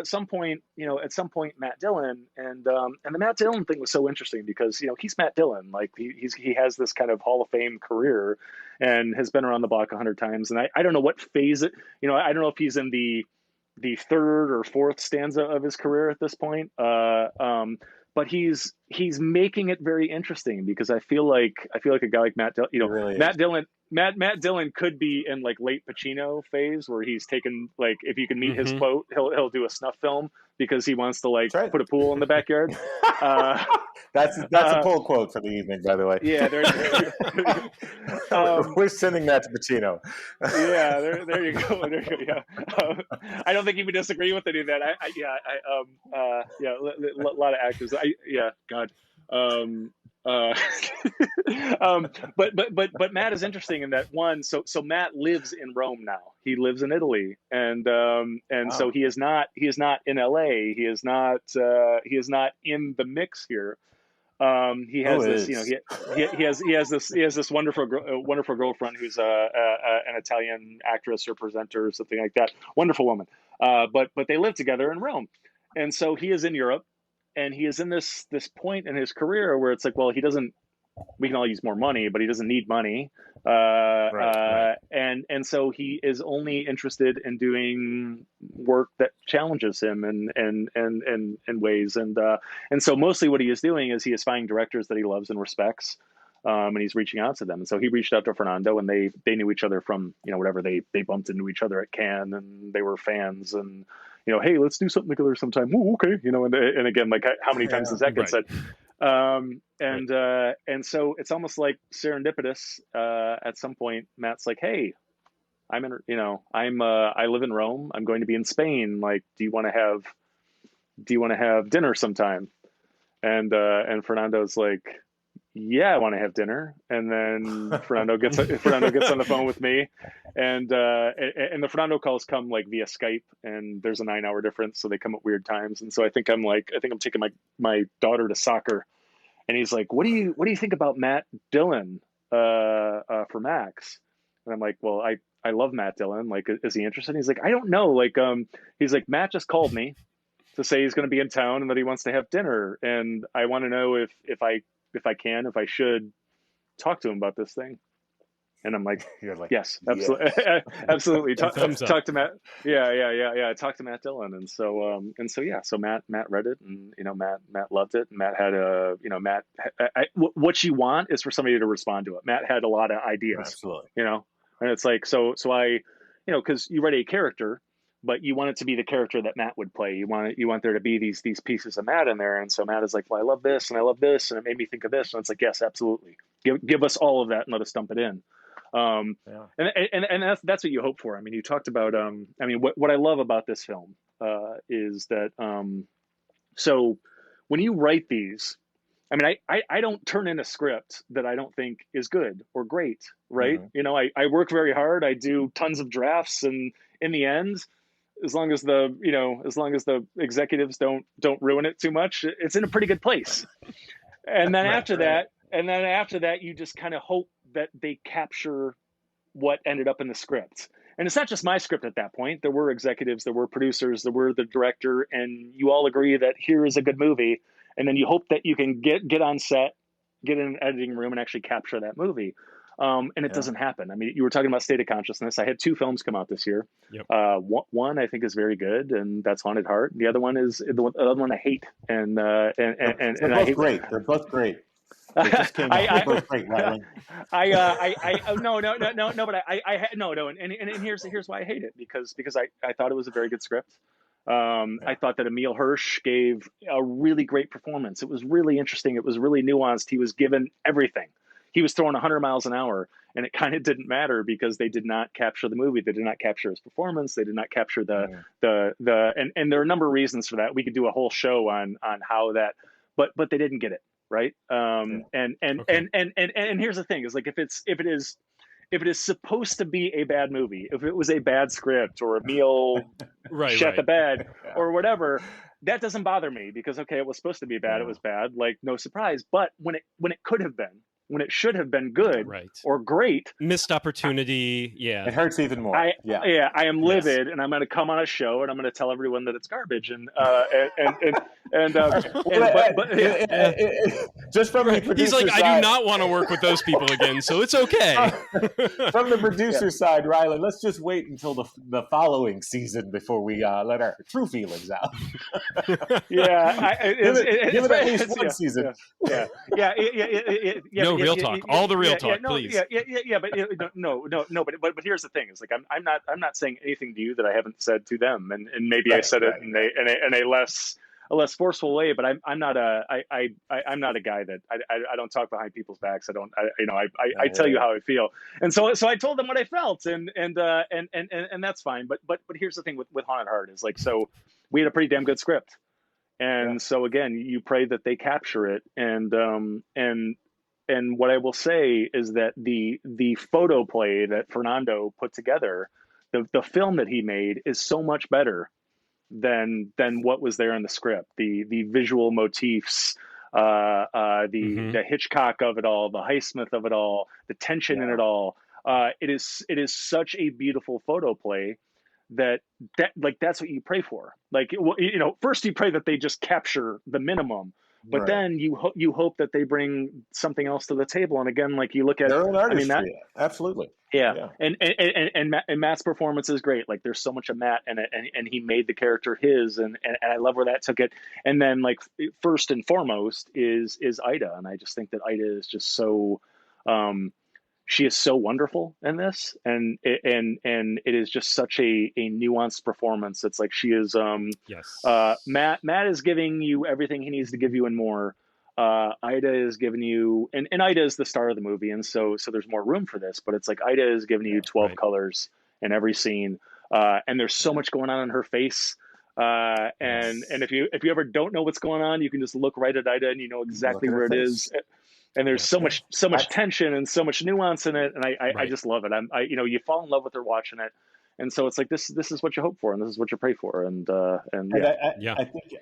at some point, Matt Dillon, and the Matt Dillon thing was so interesting because he's Matt Dillon, like he has this kind of Hall of Fame career, and has been around the block 100 times, and I don't know what phase it, I don't know if he's in the third or fourth stanza of his career at this point, but he's making it very interesting because I feel like a guy like Matt Dillon, really Matt Dillon could be in like late Pacino phase where he's taken, like, if you can meet his quote, he'll do a snuff film because he wants to like put a pool in the backyard. That's a pull quote for the evening, by the way. Yeah, we're sending that to Pacino. Yeah, there you go. There you go. Yeah, I don't think he would disagree with any of that. A lot of actors. But Matt is interesting in that one. So Matt lives in Rome now. He lives in Italy, and so he is not in LA. He is not in the mix here. He has he has this wonderful girlfriend who's an Italian actress or presenter or something like that. Wonderful woman. But they live together in Rome, and so he is in Europe. And he is in this point in his career where it's like, well, we can all use more money, but he doesn't need money. Right. And so he is only interested in doing work that challenges him in ways. And so mostly what he is doing is he is finding directors that he loves and respects. And he's reaching out to them. And so he reached out to Fernando, and they knew each other from, whatever, they bumped into each other at Cannes, and they were fans, and, hey, let's do something together sometime. Ooh, okay. And again, like, how many times does that get said? And so it's almost like serendipitous. At some point, Matt's like, hey, I live in Rome. I'm going to be in Spain. Like, do you want to have dinner sometime? And Fernando's like, yeah, I want to have dinner. And then Fernando gets on the phone with me, and the Fernando calls come like via Skype, and there's a 9-hour difference, so they come at weird times. And so I think I'm taking my daughter to soccer, and he's like, what do you think about Matt Dillon for Max? And I'm like, well, I love Matt Dillon. Like, is he interested? And he's like, I don't know. Like, he's like, Matt just called me to say he's going to be in town and that he wants to have dinner, and I want to know if I should talk to him about this thing. And I'm like, you're like, yes, absolutely. Yeah. Absolutely. Talk to Matt. Yeah. Talk to Matt Dillon. And so, yeah, so Matt read it, and, Matt loved it. And Matt had what you want is for somebody to respond to it. Matt had a lot of ideas, absolutely. And it's like, so I, cause you read a character, but you want it to be the character that Matt would play. You want there to be these pieces of Matt in there. And so Matt is like, well, I love this and I love this, and it made me think of this. And it's like, yes, absolutely. Give us all of that and let us dump it in. And that's what you hope for. I mean, you talked about, what I love about this film is that, so when you write these, I don't turn in a script that I don't think is good or great, right? Mm-hmm. I work very hard. I do tons of drafts, and in the end, as long as the executives don't ruin it too much, it's in a pretty good place. And then after that, you just kind of hope that they capture what ended up in the script. And it's not just my script at that point. There were executives, there were producers, there were the director, and you all agree that here is a good movie. And then you hope that you can get on set, get in an editing room, and actually capture that movie. And it doesn't happen. I mean, you were talking about State of Consciousness. I had 2 films come out this year. Yep. One I think is very good, and that's Haunted Heart. The other one is the other one I hate. And they're both great. They're both great. They just came out. They're both great, Rylend. And here's why I hate it, because I thought it was a very good script. I thought that Emil Hirsch gave a really great performance. It was really interesting. It was really nuanced. He was given everything. He was throwing 100 miles an hour, and it kind of didn't matter because they did not capture the movie. They did not capture his performance. They did not capture and there are a number of reasons for that. We could do a whole show on how that, but they didn't get it. right? And here's the thing: is like if it is supposed to be a bad movie, if it was a bad script or a meal shut the bed or whatever, that doesn't bother me because okay, it was supposed to be bad, it was bad, like no surprise. But when it could have been, when it should have been good or great, missed opportunity, it hurts even more. I am livid, and I'm going to come on a show and I'm going to tell everyone that it's garbage, just from the producer he's like, side, I do not want to work with those people again, so it's okay. From the producer side, Rylend, let's just wait until the following season before we let our true feelings out. Give it at least one season. No real talk. All the real talk, please. But but here's the thing: is like I'm not saying anything to you that I haven't said to them, and maybe I said it in a less forceful way. But I'm not a guy that I don't talk behind people's backs. I tell you how I feel, and so I told them what I felt, and that's fine. But here's the thing with Haunted Heart is like, so we had a pretty damn good script, and so again, you pray that they capture it, and what I will say is that the photo play that Fernando put together, the film that he made is so much better than what was there in the script. The visual motifs, the Hitchcock of it all, the Highsmith of it all, the tension in it all. It is such a beautiful photo play that that's what you pray for. Like, first you pray that they just capture the minimum. But then you hope that they bring something else to the table. And again, like you look at their own artistry, absolutely. Yeah. And Matt's performance is great. Like there's so much of Matt and he made the character his, and I love where that took it. And then like first and foremost is Aida. And I just think that Aida is just so, she is so wonderful in this, and it is just such a nuanced performance. It's like she is. Matt is giving you everything he needs to give you and more. Aida is giving you, and Aida is the star of the movie, and so there's more room for this. But it's like Aida is giving you 12 colors in every scene, and there's so much going on in her face. And if you ever don't know what's going on, you can just look right at Aida and you know exactly where it is. And there's so much tension and so much nuance in it, and I just love it. You fall in love with her watching it, and so it's like this is what you hope for, and this is what you pray for,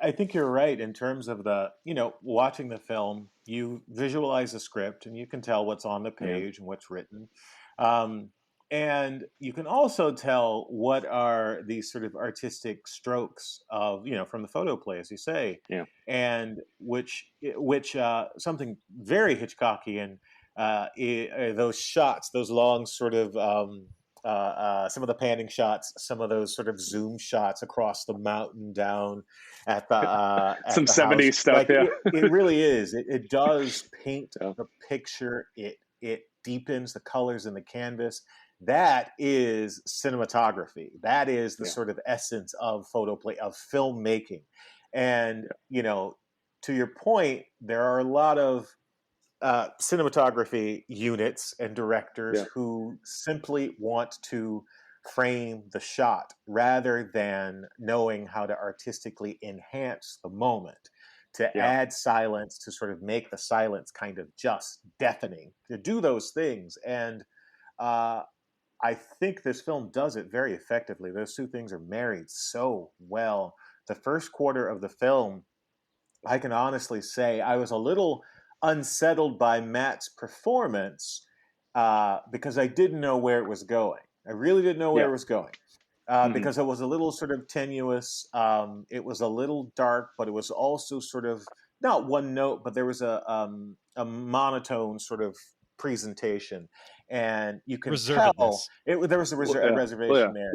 I think you're right in terms of the watching the film, you visualize the script and you can tell what's on the page and what's written, and you can also tell what are these sort of artistic strokes of from the photo play, as you say, and which something very Hitchcockian, those shots, those long sort of some of the panning shots, some of those sort of zoom shots across the mountain down at the some the 70s house. stuff. Like, it really is. It does paint the picture. It deepens the colors in the canvas. That is cinematography. That is the sort of essence of photoplay, of filmmaking. And, to your point, there are a lot of cinematography units and directors who simply want to frame the shot rather than knowing how to artistically enhance the moment, to add silence, to sort of make the silence kind of just deafening, to do those things. And I think this film does it very effectively. Those two things are married so well. The first quarter of the film, I can honestly say I was a little unsettled by Matt's performance because I didn't know where it was going. I really didn't know where it was going because it was a little sort of tenuous. It was a little dark, but it was also sort of not one note, but there was a monotone sort of presentation. And you can tell there was a reservation there.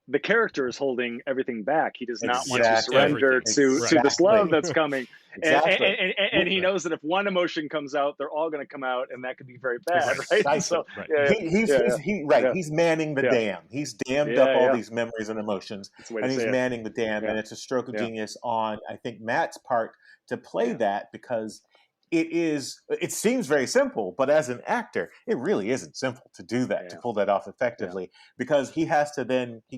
The character is holding everything back. He does not want to surrender to this love that's coming. And he knows that if one emotion comes out, they're all going to come out, and that could be very bad, right? So, he's manning the dam. He's dammed up all these memories and emotions, and he's manning the dam. And it's a stroke of genius on, I think, Matt's part to play that, because it seems very simple, but as an actor, it really isn't simple to do that, to pull that off effectively, because he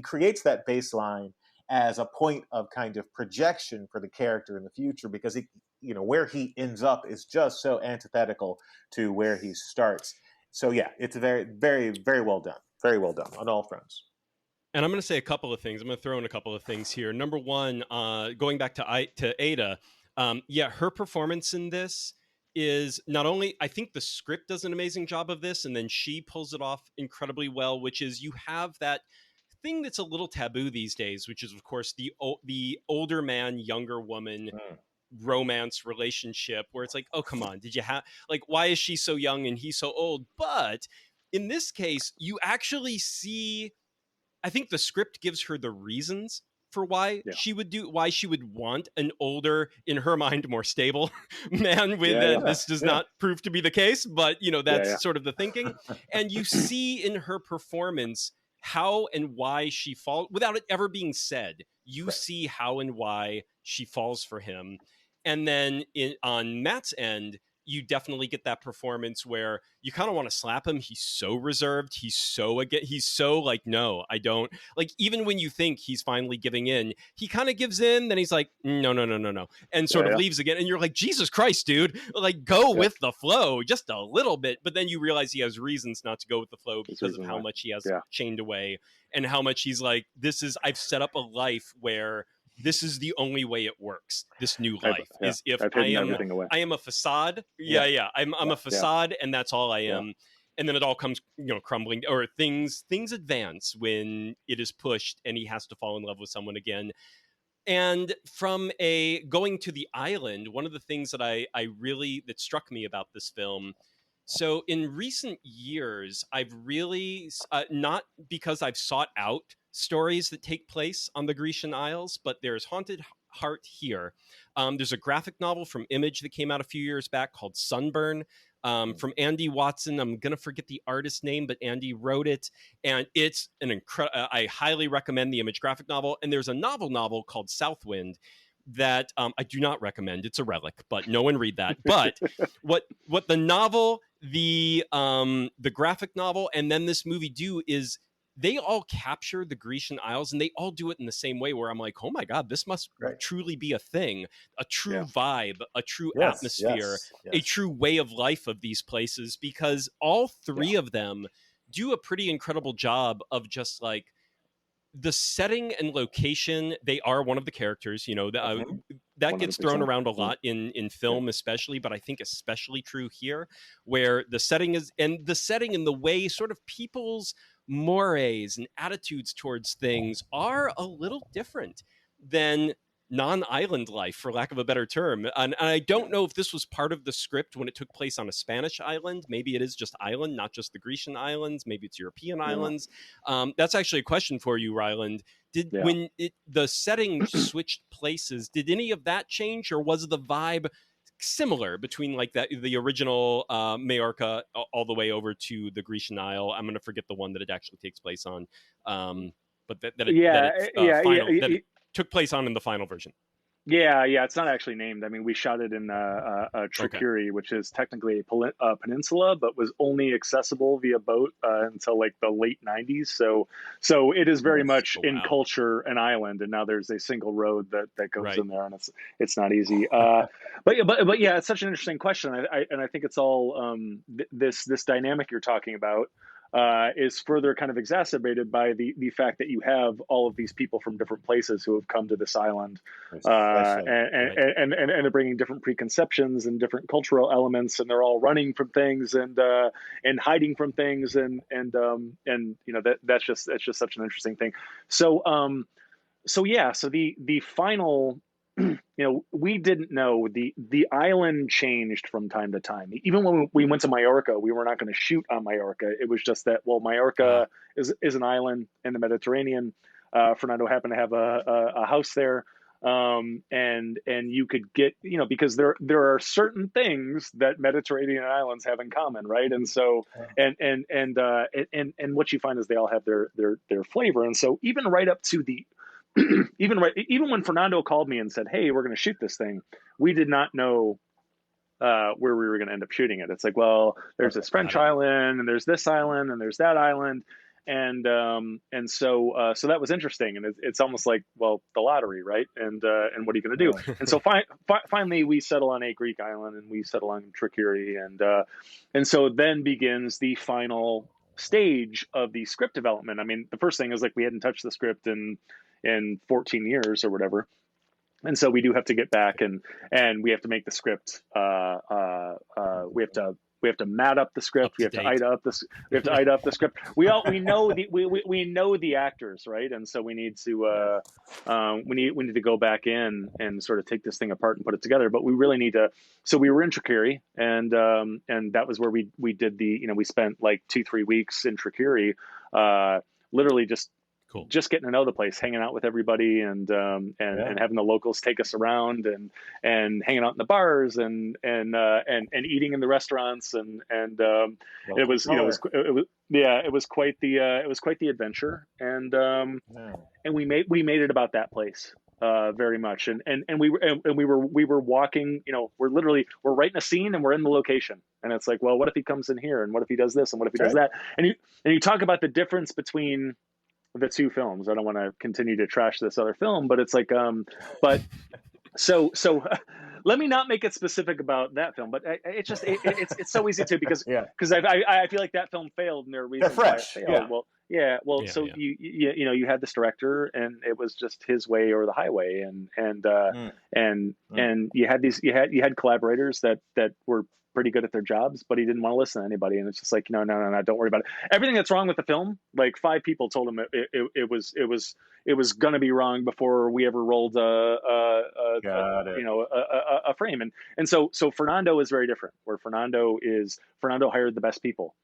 creates that baseline as a point of kind of projection for the character in the future, because where he ends up is just so antithetical to where he starts. So yeah, it's very, very, very well done. Very well done on all fronts. And I'm going to say a couple of things. I'm going to throw in a couple of things here. Number one, going back to Aida, her performance in this is not only, I think the script does an amazing job of this, and then she pulls it off incredibly well, which is you have that thing that's a little taboo these days, which is, of course, the older man, younger woman romance relationship, where it's like, oh, come on, did you have, like, why is she so young and he's so old? But in this case, you actually see, I think the script gives her the reasons for why she would want an older, in her mind, more stable man with this does not prove to be the case, but that's sort of the thinking. And you see in her performance how and why she falls, without it ever being said. You see how and why she falls for him. And then on Matt's end, you definitely get that performance where you kind of want to slap him. He's so reserved. He's so like, no, I don't. Like, even when you think he's finally giving in, he kind of gives in. Then he's like, no. And sort of leaves again. And you're like, Jesus Christ, dude, like, go with the flow just a little bit. But then you realize he has reasons not to go with the flow because of how much he has chained away and how much he's like, I've set up a life where this is the only way it works. This new life is if I am a facade. I'm a facade, and that's all I am. And then it all comes, crumbling, or things advance when it is pushed, and he has to fall in love with someone again. And from going to the island, one of the things that that struck me about this film. So in recent years, I've really not because I've sought out stories that take place on the Grecian Isles, but there's Haunted Heart here. There's a graphic novel from Image that came out a few years back called Sunburn, from Andy Watson. I'm going to forget the artist's name, but Andy wrote it. And it's an incredible, I highly recommend the Image graphic novel. And there's a novel called Southwind that I do not recommend. It's a relic, but no one read that. But what the novel, the graphic novel, and then this movie do is they all capture the Grecian Isles, and they all do it in the same way where I'm like, oh my God, this must truly be a thing, a true vibe, a true atmosphere, a true way of life of these places, because all three of them do a pretty incredible job of just like the setting and location. They are one of the characters, that gets thrown around a lot in film, especially, but I think especially true here, where the setting and the way sort of people's mores and attitudes towards things are a little different than non-island life, for lack of a better term. And I don't know if this was part of the script when it took place on a Spanish island. Maybe it is just island, not just the Grecian islands. Maybe it's European islands. That's actually a question for you, Rylend. When the setting switched places, did any of that change, or was the vibe similar between like the original Majorca all the way over to the Grecian Isle? I'm going to forget the one that it actually takes place on, but that it took place on in the final version. Yeah, it's not actually named. I mean, we shot it in Tripuri, which is technically a peninsula, but was only accessible via boat until like the late 90s. So it is very much in culture an island, and now there's a single road that goes in there, and it's not easy. But yeah, it's such an interesting question. I think it's all this dynamic you're talking about. Is further kind of exacerbated by the fact that you have all of these people from different places who have come to this island, and they're bringing different preconceptions and different cultural elements, and they're all running from things and hiding from things, and that's just such an interesting thing. So the final. We didn't know the island changed from time to time. Even when we went to Majorca, we were not going to shoot on Majorca. It was just that, Majorca is an island in the Mediterranean. Fernando happened to have a house there. And you could get, because there are certain things that Mediterranean islands have in common. Right. And so, and what you find is they all have their flavor. And so even right up to even when Fernando called me and said, "Hey, we're going to shoot this thing," we did not know where we were going to end up shooting it. It's like, well, there's this French island, and there's this island, and there's that island, and so that was interesting, and it's almost like, well, the lottery, right? And what are you going to do? And so finally we settle on a Greek island, and we settle on Tricuri, and so then begins the final stage of the script development. I mean, the first thing is like we hadn't touched the script in 14 years or whatever. And so we do have to get back and we have to make the script. We have to mat up the script. We have to Aida up the script. We know the actors, right? And so we need to go back in and sort of take this thing apart and put it together. But we really need to. So we were in Tricuri, and that was where we did we spent like 2-3 weeks in Tricuri, literally just. Cool. Just getting to know the place, hanging out with everybody, and having the locals take us around, and hanging out in the bars, and eating in the restaurants, and it was quite the adventure, and we made it about that place very much, and we were walking, we're writing a scene and we're in the location, and it's like, well, what if he comes in here, and what if he does this, and what if he does that, and you talk about the difference between the two films. I don't want to continue to trash this other film, but it's like, so let me not make it specific about that film, but it's so easy to, because I feel like that film failed, and there are reasons why it failed. You had this director, and it was just his way or the highway, and you had collaborators that were pretty good at their jobs, but he didn't want to listen to anybody. And it's just like, no, don't worry about it. Everything that's wrong with the film, like 5 people told him it was going to be wrong before we ever rolled a frame. And so Fernando is very different, where Fernando hired the best people.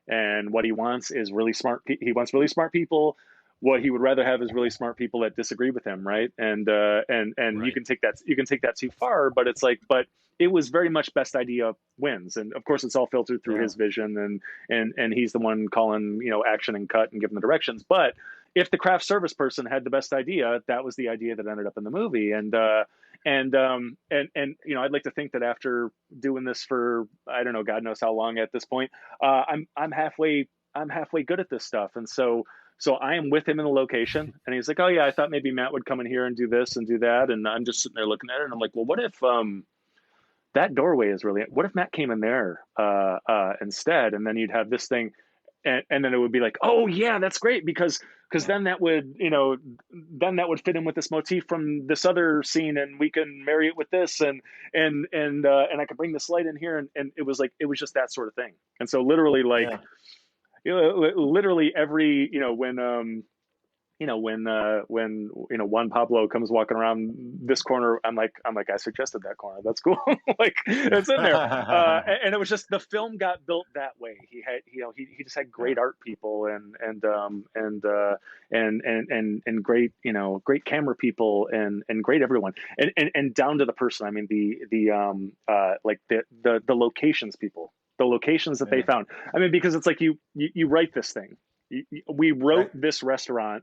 And what he wants is really smart. He wants really smart people. What he would rather have is really smart people that disagree with him. Right. And right. You can take that too far, but it's like, but it was very much best idea wins. And of course it's all filtered through his vision, and he's the one calling, action and cut and giving the directions. But if the craft service person had the best idea, that was the idea that ended up in the movie. And I'd like to think that after doing this for, I don't know, God knows how long at this point, I'm halfway good at this stuff. And so I am with him in the location, and he's like, oh yeah, I thought maybe Matt would come in here and do this and do that. And I'm just sitting there looking at it, and I'm like, well, what if, that doorway is really, what if Matt came in there instead? And then you'd have this thing, and then it would be like, oh yeah, that's great, because then that would fit in with this motif from this other scene, and we can marry it with this, and I could bring this light in here, and it was just that sort of thing. And so literally literally every, when Juan Pablo comes walking around this corner, I'm like, I suggested that corner. That's cool. Like, it's in there. And it was just, the film got built that way. He had, he just had great art people and great, great camera people and great everyone. And down to the person. I mean, the locations people, the locations that they found. I mean, because it's like you write this thing. We wrote this restaurant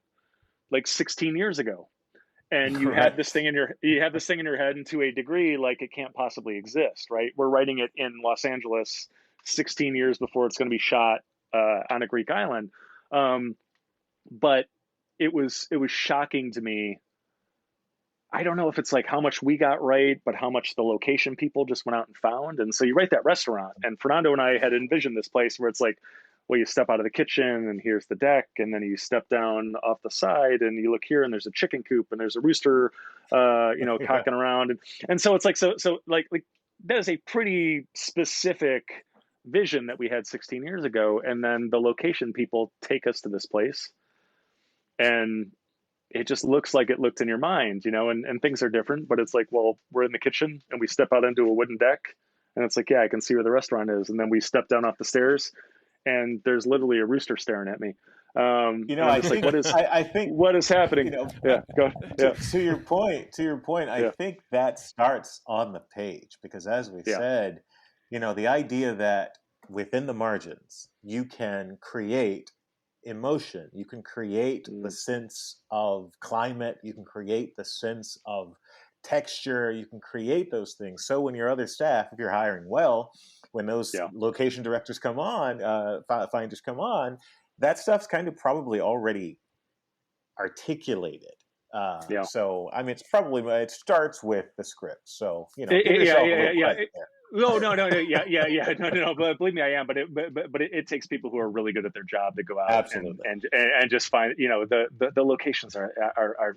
like 16 years ago, and you had this thing in your head, and to a degree, like, it can't possibly exist, right? We're writing it in Los Angeles 16 years before it's going to be shot on a Greek island. But it was shocking to me. I don't know if it's like how much we got right, but how much the location people just went out and found. And so you write that restaurant, and Fernando and I had envisioned this place where it's like, well, you step out of the kitchen and here's the deck, and then you step down off the side and you look here and there's a chicken coop and there's a rooster, cocking around. And so it's like, so like that is a pretty specific vision that we had 16 years ago. And then the location people take us to this place, and it just looks like it looked in your mind, and things are different, but it's like, well, we're in the kitchen and we step out into a wooden deck, and it's like, yeah, I can see where the restaurant is. And then we step down off the stairs, and there's literally a rooster staring at me. I think, like, what is happening? To your point, I think that starts on the page, because as we said, the idea that within the margins, you can create emotion, you can create the sense of climate, you can create the sense of texture, you can create those things. So when your other staff, if you're hiring well, when those location directors come on, finders come on, that stuff's kind of probably already articulated. So I mean, it starts with the script. So give yourself a little credit there. No, no. But believe me, I am. But it takes people who are really good at their job to go out and just find. The locations are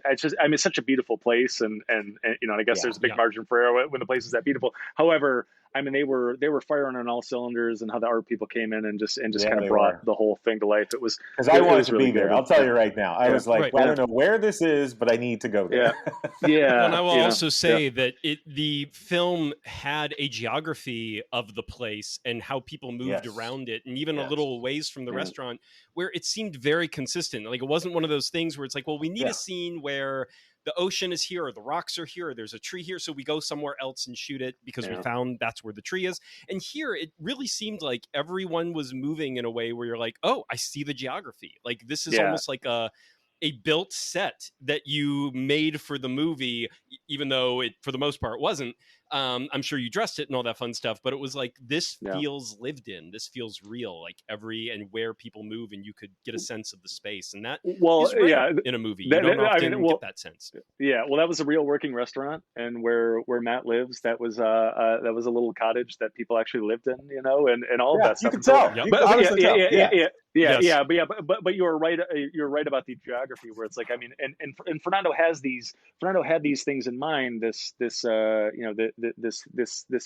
it's just. I mean, it's such a beautiful place, and I guess there's a big margin for error when the place is that beautiful. However, I mean, they were firing on all cylinders, and how the art people came in and just kind of brought the whole thing to life. It was because I wanted to be there. I'll tell you right now. I was like, I don't know where this is, but I need to go there. Yeah. And I will also say that the film had a geography of the place and how people moved around it, and even a little ways from the restaurant, where it seemed very consistent. Like, it wasn't one of those things where it's like, well, we need a scene where the ocean is here, or the rocks are here, or there's a tree here, so we go somewhere else and shoot it because we found that's where the tree is. And here, it really seemed like everyone was moving in a way where you're like, oh, I see the geography. Like, this is almost like a built set that you made for the movie, even though it, for the most part, wasn't. I'm sure you dressed it and all that fun stuff, but it was like, this feels lived in. This feels real, like and where people move, and you could get a sense of the space. And that is rare in a movie. You don't often get that sense. Yeah, well, that was a real working restaurant, and where Matt lives, that was a little cottage that people actually lived in, and all of that stuff. You can tell. But you're right. You're right about the geography, where it's like, I mean, and Fernando had these things in mind. This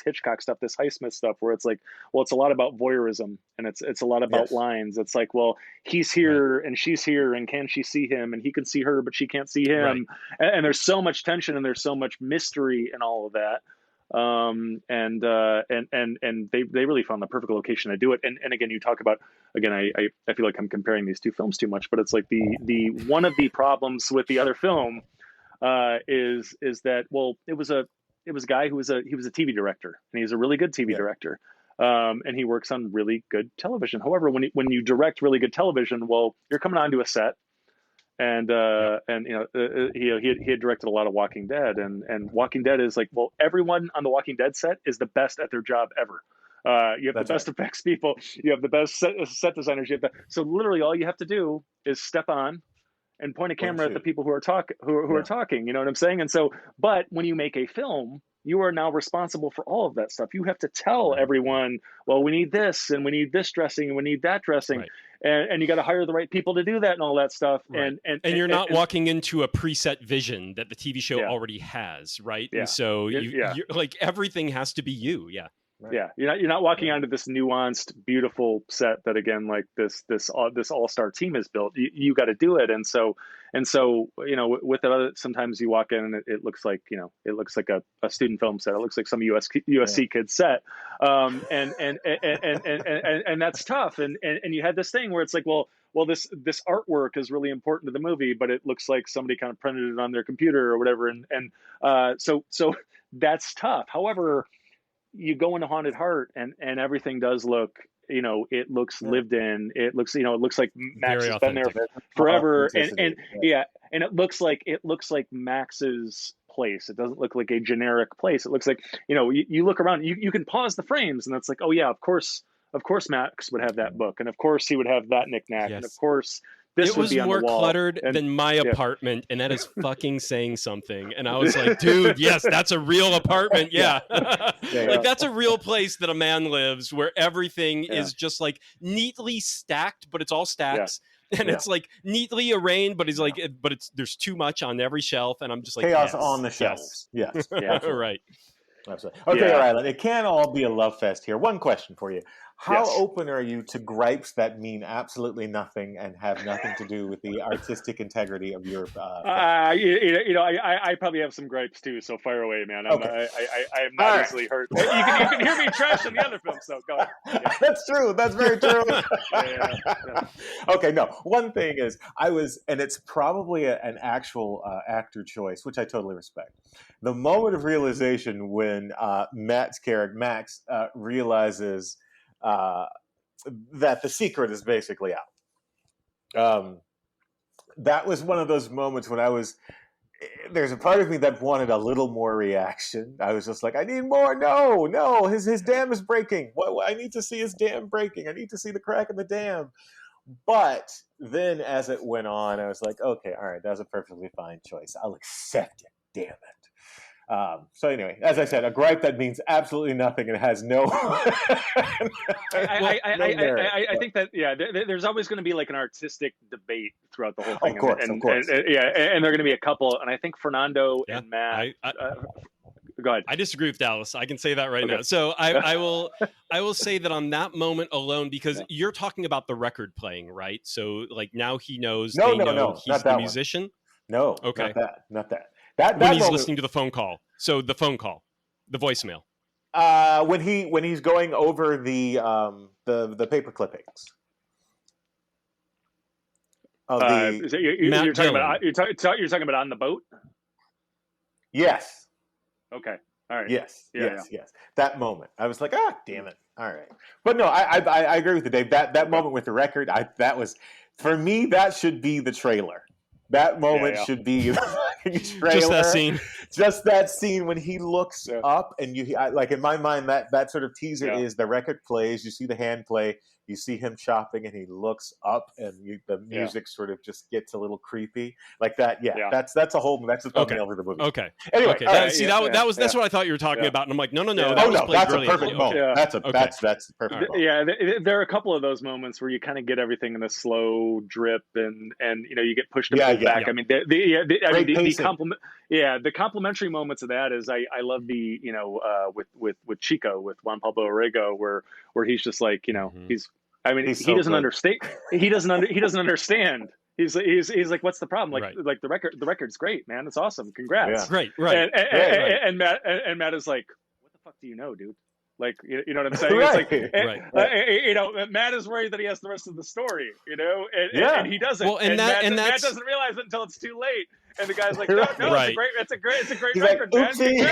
Hitchcock stuff, this Highsmith stuff, where it's like, well, it's a lot about voyeurism, and it's a lot about lines. It's like, well, he's here and she's here, and can she see him? And he can see her, but she can't see him. Right. And there's so much tension, and there's so much mystery in all of that. And they really found the perfect location to do it. And again, you talk about, again, I feel like I'm comparing these two films too much, but it's like the one of the problems with the other film is that, well, it was a guy who was a TV director, and he's a really good TV director. And he works on really good television. However, when you direct really good television, well, you're coming onto a set. And he had directed a lot of Walking Dead, and Walking Dead is like, well, everyone on the Walking Dead set is the best at their job ever. You have the best effects people, you have the best set designers. So literally all you have to do is step on and point a camera at the people who are talking. You know what I'm saying? And so, but when you make a film, you are now responsible for all of that stuff. You have to tell everyone, well, we need this, and we need this dressing, and we need that dressing. Right. And you got to hire the right people to do that and all that stuff. Right. And you're not walking into a preset vision that the TV show already has, right? Yeah. And so you're like, everything has to be you. Yeah. Right. Yeah, you're not walking onto this nuanced, beautiful set that, again, like this all-star team has built. You got to do it, and so with the other, sometimes you walk in and it looks like a student film set. It looks like some USC kid set, and that's tough. And you had this thing where it's like, well, this artwork is really important to the movie, but it looks like somebody kind of printed it on their computer or whatever, and so that's tough. However, you go into Haunted Heart, and everything does look, it looks lived in. It looks, it looks like Max has been there forever, and it looks like Max's place. It doesn't look like a generic place. It looks like, you look around, you can pause the frames, and it's like, oh yeah, of course Max would have that book, and of course he would have that knick-knack, and of course this would be on the wall. It was more cluttered than my apartment, and that is fucking saying something. And I was like, dude, yes, that's a real apartment. Yeah. Like, that's a real place that a man lives, where everything is just like neatly stacked, but it's all stacks. And it's like neatly arranged, but he's like, there's too much on every shelf. And I'm just like, chaos on the shelves. Yes. Right. Absolutely. Okay, Rylend, it can't all be a love fest here. One question for you. How open are you to gripes that mean absolutely nothing and have nothing to do with the artistic integrity of your I probably have some gripes too, so fire away, man. I'm not easily hurt. You can hear me trash in the other film, so go ahead. Yeah. That's true. That's very true. Okay, no. One thing is, and it's probably an actual actor choice, which I totally respect. The moment of realization when Matt's character, Max, realizes that the secret is basically out. That was one of those moments when there's a part of me that wanted a little more reaction. I was just like, I need more. No, his dam is breaking. I need to see his dam breaking. I need to see the crack in the dam. But then as it went on, I was like, okay, all right, that's a perfectly fine choice. I'll accept it. Damn it. So anyway, as I said, a gripe that means absolutely nothing and has no. I think that there's always going to be like an artistic debate throughout the whole thing. Of course. And there are going to be a couple, and I think Fernando and Matt. Go ahead. I disagree with Dallas. I can say that right now. So I will say that on that moment alone, because you're talking about the record playing, right? So like now he knows. No, he's the musician. One. No. Okay. Not that. That when he's moment, listening to the phone call. So the phone call, the voicemail. When he's going over the paper clippings. You're talking about on the boat. Yes. Okay. All right. Yes. Yes. That moment, I was like, damn it. All right. But no, I agree with you, Dave. That moment with the record, that was, for me, that should be the trailer. That moment should be the trailer. Just that scene when he looks up, and like in my mind, that sort of teaser is the record plays. You see the hand play. You see him chopping, and he looks up, and the music sort of just gets a little creepy, like that. That's the thumbnail for the movie. Okay. Anyway, that's what I thought you were talking about, and I'm like, no. That's a perfect moment. That's a perfect moment. Yeah, there are a couple of those moments where you kind of get everything in a slow drip, and you get pushed back. Yeah. I mean, the complimentary moments of that is I love the with Chico, with Juan Pablo Orrego, where he's just like he doesn't understand. He doesn't understand. He's like, what's the problem? Like the record's great, man. It's awesome. Congrats. Yeah. Right. And Matt is like, what the fuck do you know, dude? Like, you know what I'm saying? It's like, Matt is worried that he has the rest of the story, and he doesn't. Well, Matt doesn't realize it until it's too late. And the guy's like, no, it's a great He's record, like, man.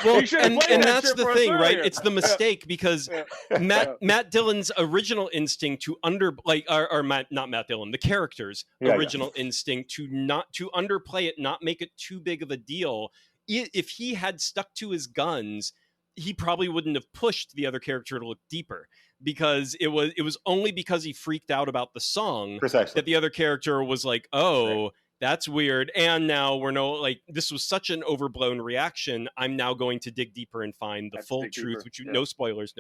Well, and that's the thing, right? It's the mistake because Matt Dillon's original instinct to not Matt Dillon, the character's original instinct to underplay it, not make it too big of a deal. If he had stuck to his guns, he probably wouldn't have pushed the other character to look deeper, because it was only because he freaked out about the song that the other character was like, oh. Right. That's weird. And now this was such an overblown reaction. I'm now going to dig deeper and find the full truth, which no spoilers.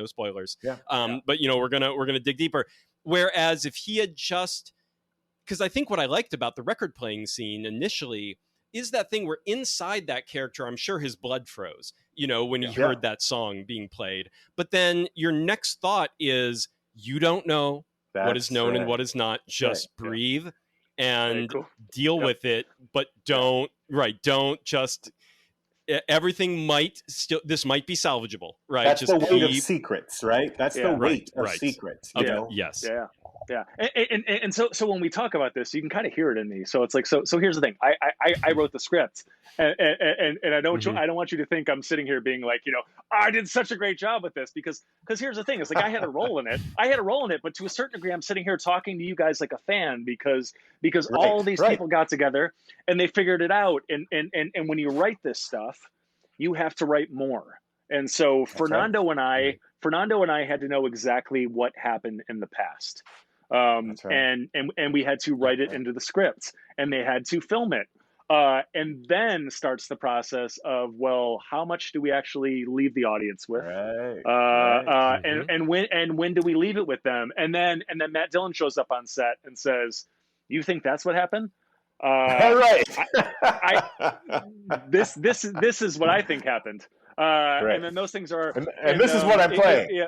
Yeah. But we're gonna dig deeper. Whereas if he had because I think what I liked about the record playing scene initially is that thing where inside that character, I'm sure his blood froze, when he heard that song being played. But then your next thought is, you don't know what is known and what is not. Just breathe. And deal with it, but don't just. Everything this might be salvageable, right? That's the weight of secrets, right? That's the weight of secrets. Yes. Yeah. And so when we talk about this, you can kind of hear it in me. So it's like, so here's the thing. I wrote the script, and I don't want you to think I'm sitting here being like, I did such a great job with this, because here's the thing. It's like I had a role in it. But to a certain degree, I'm sitting here talking to you guys like a fan, because all these people got together and they figured it out. And when you write this stuff, you have to write more. And so Fernando and I had to know exactly what happened in the past. And we had to write it into the script, and they had to film it. And then starts the process of, well, how much do we actually leave the audience with? And when do we leave it with them? And then Matt Dillon shows up on set and says, "You think that's what happened?" This is what I think happened. And then those things are, and this is what I'm playing.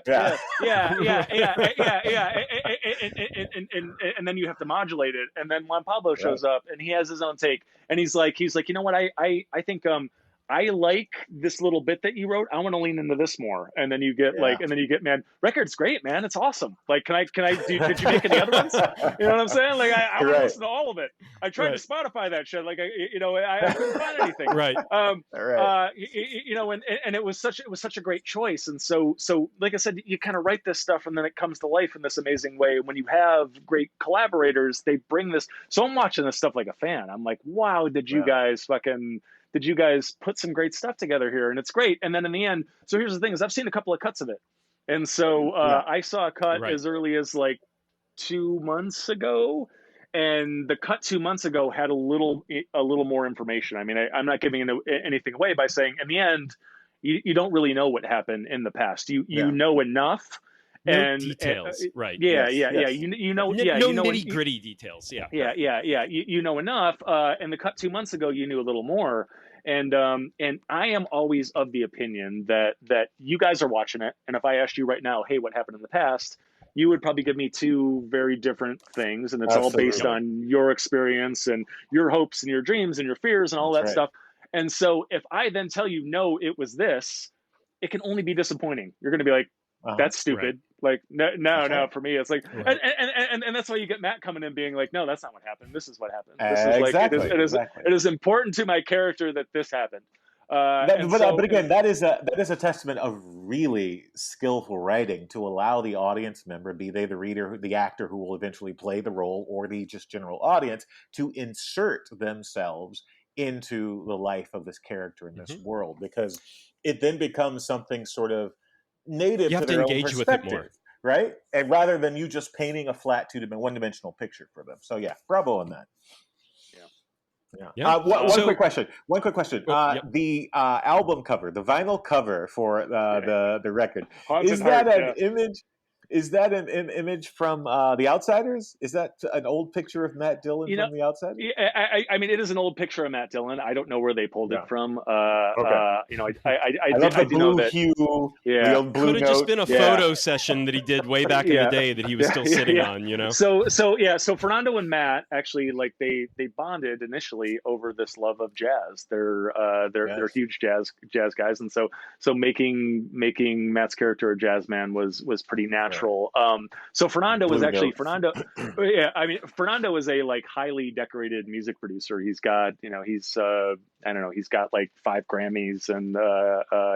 And then you have to modulate it. And then Juan Pablo shows up, and he has his own take, and he's like, you know what? I think I like this little bit that you wrote. I want to lean into this more. And then you get man, record's great, man. It's awesome. Like, did you make any other ones? You know what I'm saying? Like, I want to listen to all of it. I tried to Spotify that shit. Like, I couldn't find anything. Right. And it was such a great choice. And so, like I said, you kind of write this stuff, and then it comes to life in this amazing way. When you have great collaborators, they bring this. So I'm watching this stuff like a fan. I'm like, wow, did you guys put some great stuff together here? And it's great. And then in the end, so here's the thing, is I've seen a couple of cuts of it. And so I saw a cut as early as like 2 months ago, and the cut 2 months ago had a little more information. I mean, I'm not giving anything away by saying in the end, you don't really know what happened in the past. You know enough. No details, right? Yeah, yes. yeah. You know, no you know nitty gritty details. Yeah. You know enough. And the cut 2 months ago, you knew a little more. And I am always of the opinion that you guys are watching it, and if I asked you right now, hey, what happened in the past, you would probably give me two very different things, and it's all based on your experience and your hopes and your dreams and your fears and all that stuff. And so if I then tell you, no, it was this, it can only be disappointing. You're going to be like, that's stupid. Like, no, for me, it's like, and that's why you get Matt coming in being like, no, that's not what happened. This is what happened. This is like, it is important to my character that this happened. But again, that is a testament of really skillful writing to allow the audience member, be they the reader, the actor who will eventually play the role, or the just general audience, to insert themselves into the life of this character in this world, because it then becomes something sort of native to their own perspective, right? And rather than you just painting a flat one-dimensional picture for them. So yeah, bravo on that. One quick question. The album cover, the vinyl cover for the record, is that an image? Is that an image from The Outsiders? Is that an old picture of Matt Dillon from The Outsiders? I mean, it is an old picture of Matt Dillon. I don't know where they pulled it from. I love the blue know that, hue. The old blue could have just been a photo session that he did way back in the day that he was still sitting on. You know. So Fernando and Matt actually, like, they bonded initially over this love of jazz. They're huge jazz guys, and so making Matt's character a jazz man was pretty natural. So Fernando was actually Fernando is a like highly decorated music producer. He's got he's got like 5 Grammys, and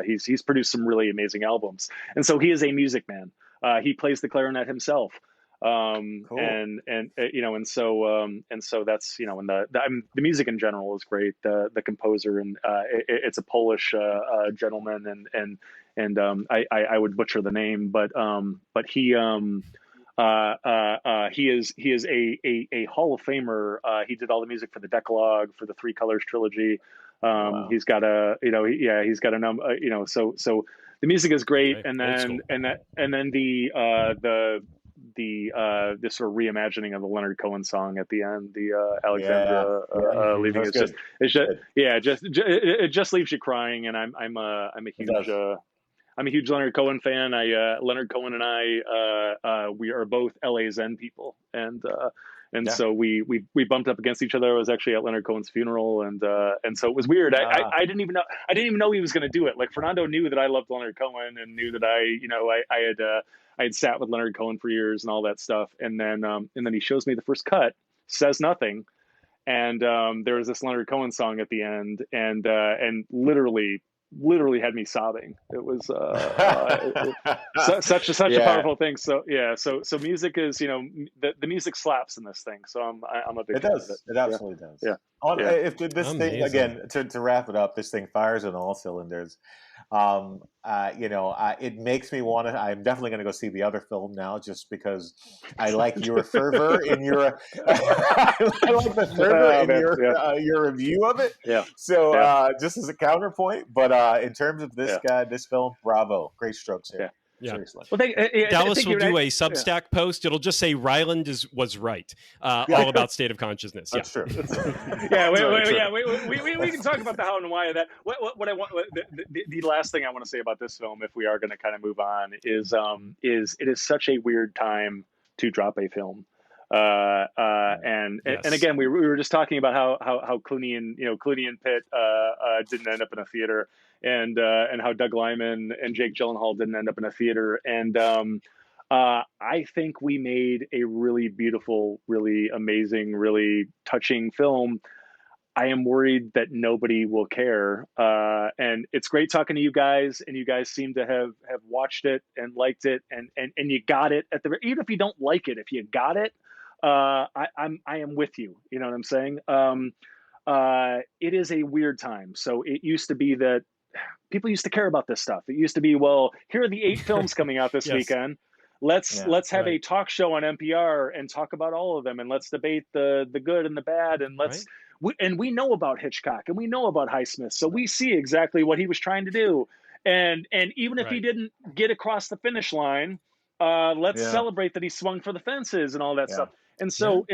he's produced some really amazing albums. And so he is a music man. He plays the clarinet himself. Cool. and so that's and the music in general is great. The composer, and it's a Polish gentleman, and I would butcher the name, but he is a Hall of Famer. He did all the music for the Decalogue, for the Three Colors trilogy. Wow. He's got he's got a number. So the music is great, and then this sort of reimagining of the Leonard Cohen song at the end, the Alexandra leaving, it just leaves you crying. And I'm a huge Leonard Cohen fan. Leonard Cohen and I we are both LA Zen people, and so we bumped up against each other. I was actually at Leonard Cohen's funeral, and so it was weird. I didn't even know he was going to do it. Like, Fernando knew that I loved Leonard Cohen, and knew that I had sat with Leonard Cohen for years and all that stuff. And then he shows me the first cut, says nothing, and there was this Leonard Cohen song at the end, and literally had me sobbing. It was such a powerful thing. So music is, the music slaps in this thing. So I'm a big fan of it. It absolutely does. Yeah. If this thing, again, to wrap it up, this thing fires on all cylinders. It makes me want to. I'm definitely going to go see the other film now, just because I like your fervor in your. I like the fervor in your review of it. Yeah. So just as a counterpoint, but in terms of this film, bravo, great strokes here. Yeah. Seriously. Well, Dallas will do a Substack post. It'll just say Rylend was right. All about State of Consciousness. That's true. We can talk about the how and why of that. What I want, the last thing I want to say about this film, if we are going to kind of move on, is it is such a weird time to drop a film. And again, we were just talking about how Clooney and Pitt didn't end up in a theater, and how Doug Liman and Jake Gyllenhaal didn't end up in a theater. And I think we made a really beautiful, really amazing, really touching film. I am worried that nobody will care. And it's great talking to you guys, and you guys seem to have watched it and liked it, and you got it even if you don't like it, if you got it, I am with you. You know what I'm saying? It is a weird time. So it used to be that people used to care about this stuff. It used to be, well, here are the 8 films coming out this weekend. Let's have right. a talk show on NPR and talk about all of them, and let's debate the good and the bad, and we know about Hitchcock and we know about Highsmith, so we see exactly what he was trying to do, and even if he didn't get across the finish line, let's celebrate that he swung for the fences and all that stuff. And so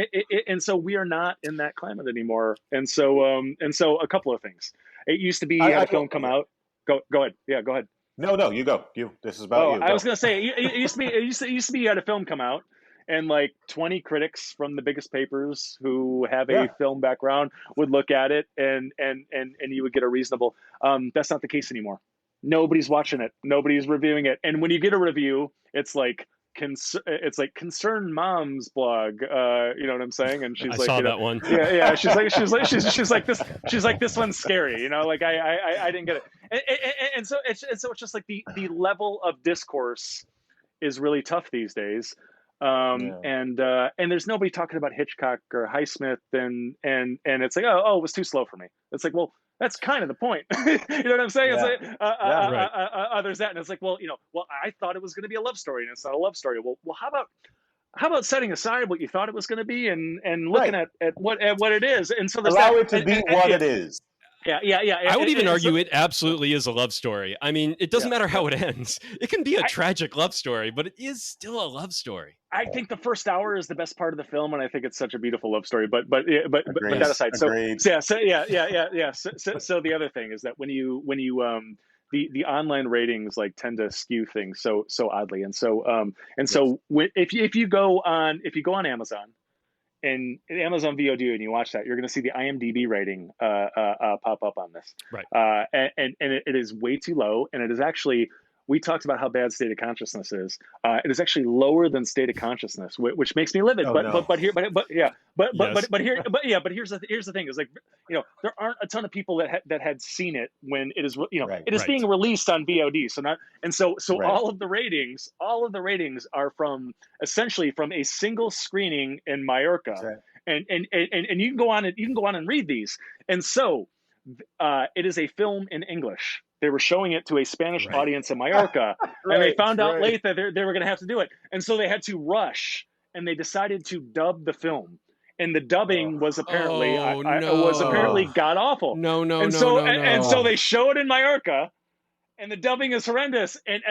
and so we are not in that climate anymore. And so a couple of things. It used to be you had a film come out. Go ahead. Yeah, go ahead. No, you go. This is about you. I was gonna say it used to be you had a film come out, and like 20 critics from the biggest papers who have a film background would look at it, and you would get a reasonable. That's not the case anymore. Nobody's watching it. Nobody's reviewing it. And when you get a review, it's like Concerned Mom's blog. You know what I'm saying? And she's I like, saw that one. Yeah. She's like this one's scary. You know, like I didn't get it. And so it's just like the level of discourse is really tough these days. And there's nobody talking about Hitchcock or Highsmith, and it's like, oh, it was too slow for me. It's like, well, that's kind of the point. You know what I'm saying? It's like, there's that, and it's like, well, I thought it was going to be a love story, and it's not a love story. Well, how about setting aside what you thought it was going to be, and looking at what it is, and so there's allow it to be what it is. Yeah. I would even argue it absolutely is a love story. I mean, it doesn't matter how it ends. It can be a tragic love story, but it is still a love story. I think the first hour is the best part of the film, and I think it's such a beautiful love story. But that aside, so the other thing is that when you the online ratings like tend to skew things so oddly, and so if you go on Amazon. And Amazon VOD, and you watch that, you're going to see the IMDb rating pop up on this. Right. And it is way too low. And it is actually, we talked about how bad State of Consciousness is. It is actually lower than State of Consciousness, which makes me livid. But here's the thing is, like, there aren't a ton of people that had seen it when it is, it is being released on VOD. So all of the ratings are essentially from a single screening in Mallorca. Right. And you can go on and read these. And so it is a film in English. They were showing it to a Spanish audience in Mallorca, and they found out late that they were going to have to do it. And so they had to rush, and they decided to dub the film. And the dubbing was apparently god awful. And so they show it in Mallorca, and the dubbing is horrendous. And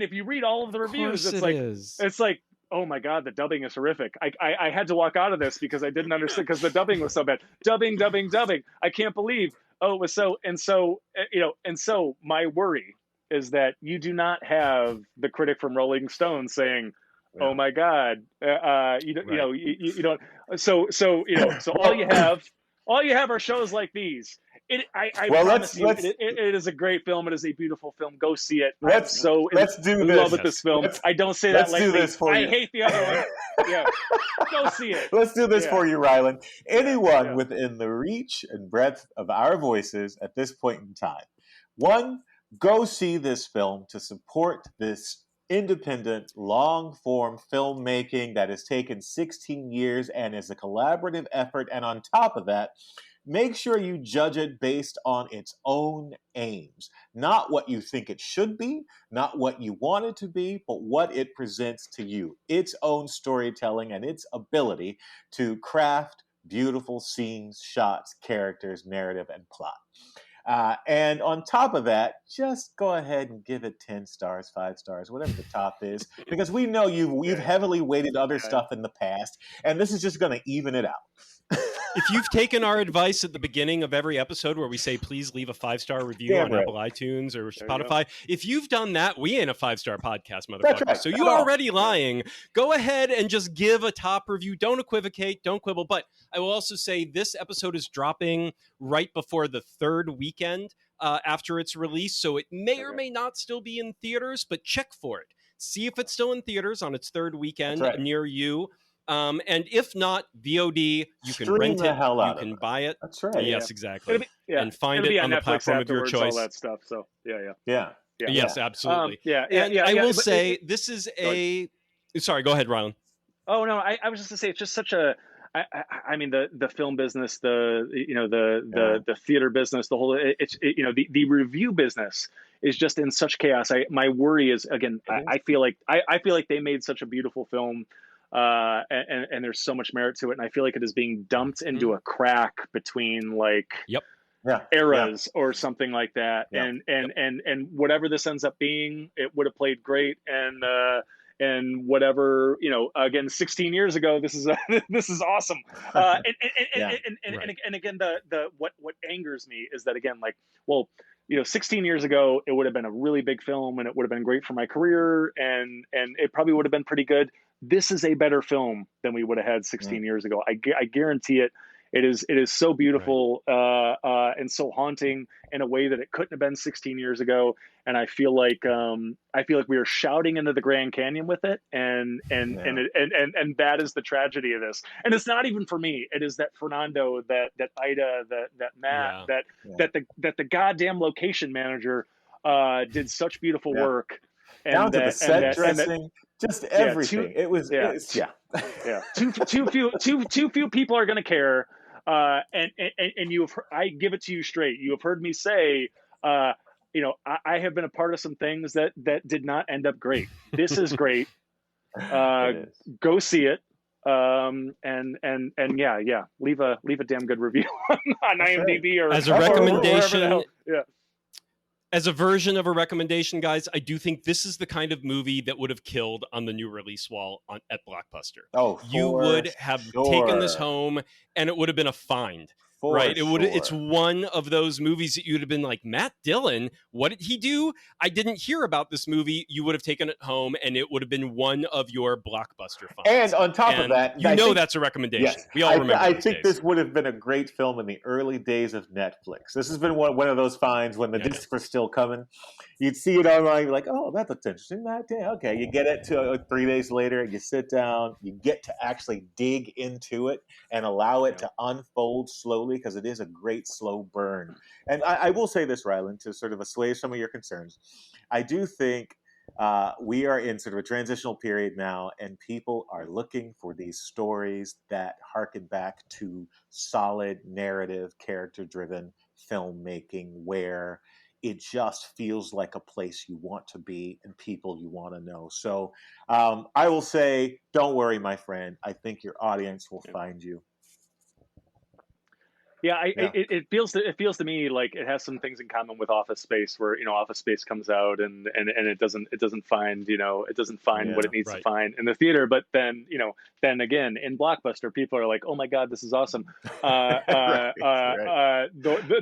if you read all of the reviews, it's like, oh my God, the dubbing is horrific. I had to walk out of this because I didn't understand, because the dubbing was so bad. Dubbing. I can't believe. Oh, it was so, and so my worry is that you do not have the critic from Rolling Stone saying, "Oh my God," you don't. So all you have are shows like these. I promise you, it is a great film. It is a beautiful film. Go see it. Let's do this. Love with this film. I don't say that lightly. I hate the other one. Yeah, go see it. Let's do this for you, Rylend. Anyone within the reach and breadth of our voices at this point in time, one, go see this film to support this independent, long-form filmmaking that has taken 16 years and is a collaborative effort. And on top of that, make sure you judge it based on its own aims. Not what you think it should be, not what you want it to be, but what it presents to you. Its own storytelling and its ability to craft beautiful scenes, shots, characters, narrative, and plot. And on top of that, just go ahead and give it 10 stars, 5 stars, whatever the top is, because we know you've heavily weighted other stuff in the past, and this is just going to even it out. If you've taken our advice at the beginning of every episode where we say, please leave a 5-star review on Apple iTunes or Spotify, if you've done that, we ain't a 5-star podcast, motherfucker. Right. So you're already lying. Go ahead and just give a top review. Don't equivocate. Don't quibble. But I will also say this episode is dropping right before the third weekend after its release. So it may or may not still be in theaters, but check for it. See if it's still in theaters on its third weekend near you. And if not, VOD, you can rent it, you can buy it. That's right. Yes, exactly. And find it on the platform of your choice. All that stuff. So yes, absolutely. I will say this is a. Sorry, go ahead, Rylend. Oh no, I was just gonna say it's just such a. I mean the film business, the theater business, the whole the review business is just in such chaos. My worry is, again, I feel like they made such a beautiful film, and there's so much merit to it, and I feel like it is being dumped into a crack between like eras or something like that. And whatever this ends up being, it would have played great. And whatever, again, 16 years ago, this is this is awesome. And again, what angers me is that, again, like, well, 16 years ago, it would have been a really big film and it would have been great for my career, and it probably would have been pretty good. This is a better film than we would have had 16 years ago. I guarantee it. It is so beautiful and so haunting in a way that it couldn't have been 16 years ago. And I feel like we are shouting into the Grand Canyon with it, and that is the tragedy of this. And it's not even for me. It is that Fernando, that Aida, that Matt, that the goddamn location manager did such beautiful work. And down to the set dressing, just everything. It was too few people are going to care. And I give it to you straight. You have heard me say, I have been a part of some things that did not end up great. This is great. Go see it. Leave a damn good review on IMDb or as a recommendation. Yeah. As a version of a recommendation, guys, I do think this is the kind of movie that would have killed on the new release wall at Blockbuster. Oh, you would have taken this home, and it would have been a find. Right, it's one of those movies that you'd have been like, Matt Dillon, what did he do? I didn't hear about this movie. You would have taken it home, and it would have been one of your Blockbuster finds. And on top of that, that's a recommendation. Yes, we all remember. I think this would have been a great film in the early days of Netflix. This has been one of those finds when the discs were still coming. You'd see it online, you're like, oh, that looks interesting. Okay, you get it to 3 days later, you sit down, you get to actually dig into it and allow it to unfold slowly, because it is a great slow burn. And I will say this, Rylend, to sort of assuage some of your concerns. I do think we are in sort of a transitional period now, and people are looking for these stories that harken back to solid narrative, character-driven filmmaking, where it just feels like a place you want to be and people you want to know. So I will say, don't worry, my friend. I think your audience will find you. Yeah, it feels to me like it has some things in common with Office Space, where Office Space comes out and it doesn't find what it needs to find in the theater, but then again in Blockbuster, people are like, oh my god, this is awesome. The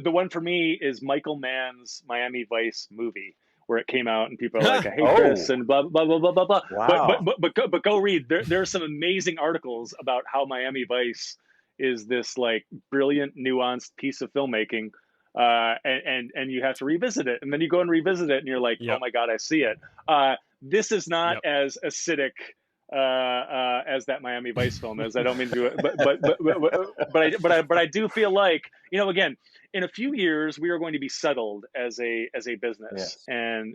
one for me is Michael Mann's Miami Vice movie, where it came out and people are like, I hate this and blah blah blah blah blah blah. Wow. But go read. There are some amazing articles about how Miami Vice is this like brilliant, nuanced piece of filmmaking, and you have to revisit it, and then you go and revisit it, and you're like, oh my god, I see it. This is not as acidic as that Miami Vice film is. I don't mean to, but I do feel like, again, in a few years we are going to be settled as a business, and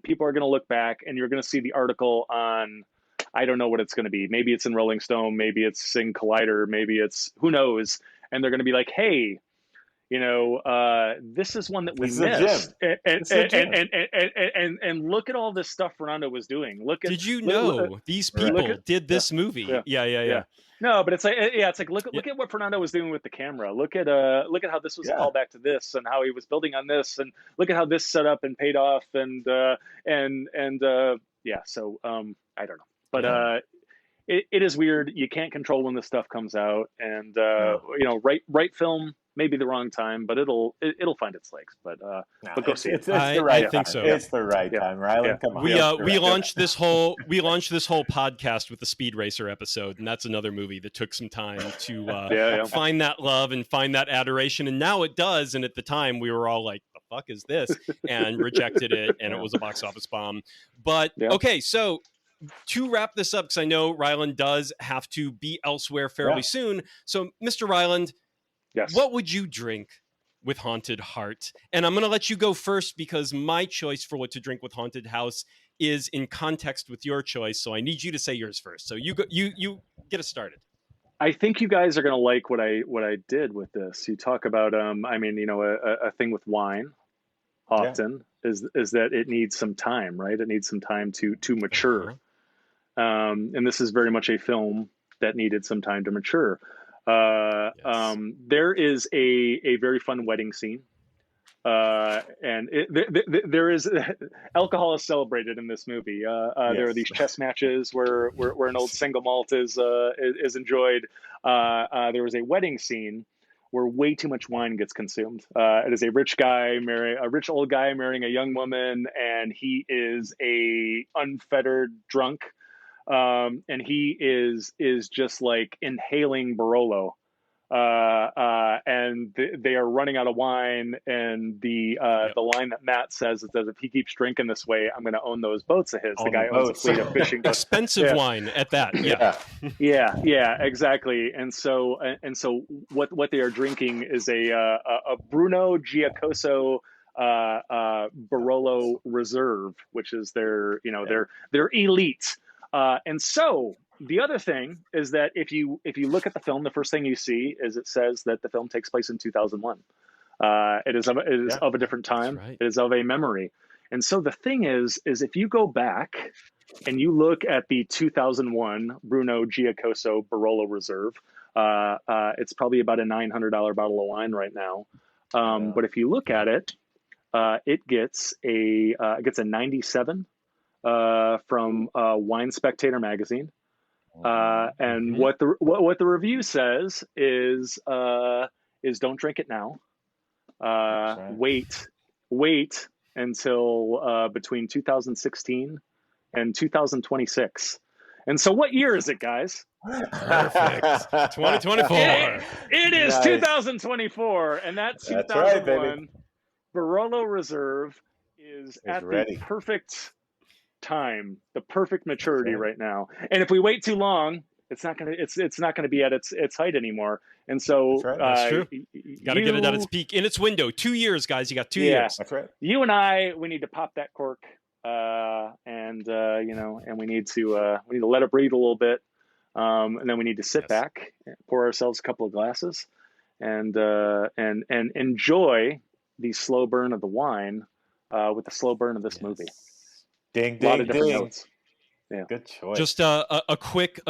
people are going to look back, and you're going to see the article on, I don't know what it's going to be. Maybe it's in Rolling Stone. Maybe it's Sing Collider. Maybe it's, who knows? And they're going to be like, hey, this is one that we missed. And look at all this stuff Fernando was doing. Did you know these people did this movie? Yeah. No, but it's like look at what Fernando was doing with the camera. Look at how this was a callback to this, and how he was building on this, and look at how this set up and paid off, and So I don't know. But it is weird. You can't control when this stuff comes out, and right film, maybe the wrong time, but it'll find its legs. But go see it. It's the right I think time. so. It's the right time, Rylend. Come on. We launched this whole podcast with the Speed Racer episode, and that's another movie that took some time to find that love and find that adoration, and now it does. And at the time, we were all like, "The fuck is this?" and rejected it, and it was a box office bomb. But okay, so to wrap this up, because I know Rylend does have to be elsewhere fairly soon. So, Mr. Rylend, what would you drink with Haunted Heart? And I'm going to let you go first, because my choice for what to drink with Haunted House is in context with your choice. So I need you to say yours first. So you get us started. I think you guys are going to like what I did with this. You talk about, a thing with wine often is that it needs some time, right? It needs some time to mature. And this is very much a film that needed some time to mature. There is a very fun wedding scene. And there is alcohol is celebrated in this movie. There are these chess matches where an old single malt is enjoyed. There was a wedding scene where way too much wine gets consumed. It is a rich old guy marrying a young woman, and he is a unfettered drunk, and he is just like inhaling Barolo. And they are running out of wine, and the line that Matt says is that if he keeps drinking this way, I'm going to own those boats of his. The guy owns a fleet of fishing boats. Expensive wine at that. Yeah, exactly. And so what they are drinking is a Bruno Giacoso Barolo Reserve, which is their elite. And so the other thing is that if you look at the film, the first thing you see is it says that the film takes place in 2001. It is of a different time. Right. It is of a memory. And so the thing is if you go back and you look at the 2001 Bruno Giacoso Barolo Reserve, it's probably about a $900 bottle of wine right now. But if you look at it, it gets a 97 from Wine Spectator magazine. And what the review says is don't drink it now. Wait until between 2016 and 2026. And so what year is it, guys? Perfect. 2024. It is nice. 2024, and that 2001 Barolo Reserve is at the perfect time, the perfect maturity right now. And if we wait too long, it's not gonna be at its height anymore. And so that's true. You got to get it at its peak in its window. 2 years, guys. You got 2 years. That's right. You and I, we need to pop that cork, and we need to let it breathe a little bit, and then we need to sit back, pour ourselves a couple of glasses, and enjoy the slow burn of the wine with the slow burn of this movie. Ding, a lot of ding, different ding. notes. Yeah. Good choice. Just a quick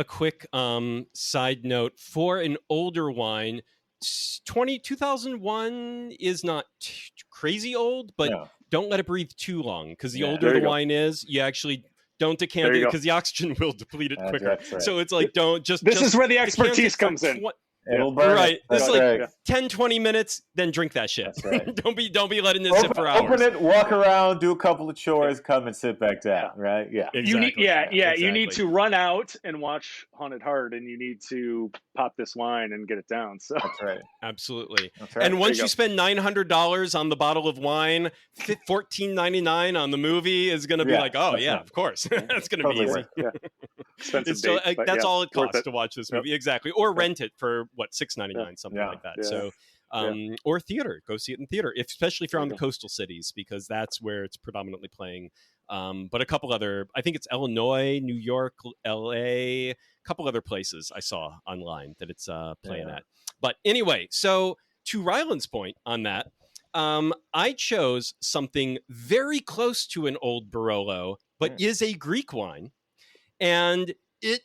side note for an older wine. 2001 is not crazy old, but don't let it breathe too long, because the older the wine is, you actually don't decant it, because the oxygen will deplete it quicker. Right. So it's like This is where the expertise comes in. It'll burn. Right. This is like 10, 20 minutes, then drink that shit. That's right. don't be letting this sit for hours. Open it, walk around, do a couple of chores, come and sit back down. Right? Yeah. Exactly. Exactly. You need to run out and watch Haunted Heart, and you need to pop this wine and get it down. So that's right. Absolutely. That's right. And once you spend $900 on the bottle of wine, $14.99 on the movie is going to be like, oh yeah, of course, that's going to be easy. Yeah. It's still, that's all it costs to watch this movie. Exactly. Or rent it for what, $6.99, something like that. So or theater, go see it in theater, especially if you're on the coastal cities, because that's where it's predominantly playing. But a couple other, I think it's Illinois, New York, LA, a couple other places I saw online that it's playing at. But anyway, so to Rylend's point on that, I chose something very close to an old Barolo, but is a Greek wine. And it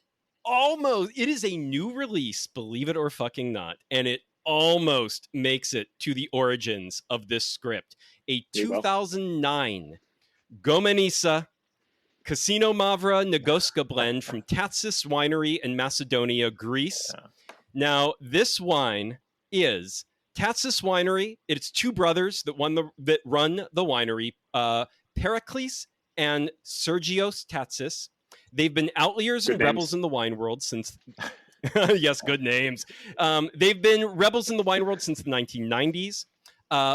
is a new release, believe it or fucking not. And it almost makes it to the origins of this script. A 2009 Gomenisa Casino Mavra Negoska blend from Tatsis Winery in Macedonia, Greece. Now, this wine is Tatsis Winery. It's two brothers that run the winery, Pericles and Sergios Tatsis. They've been outliers and rebels in the wine world since... yes, good names. They've been rebels in the wine world since the 1990s,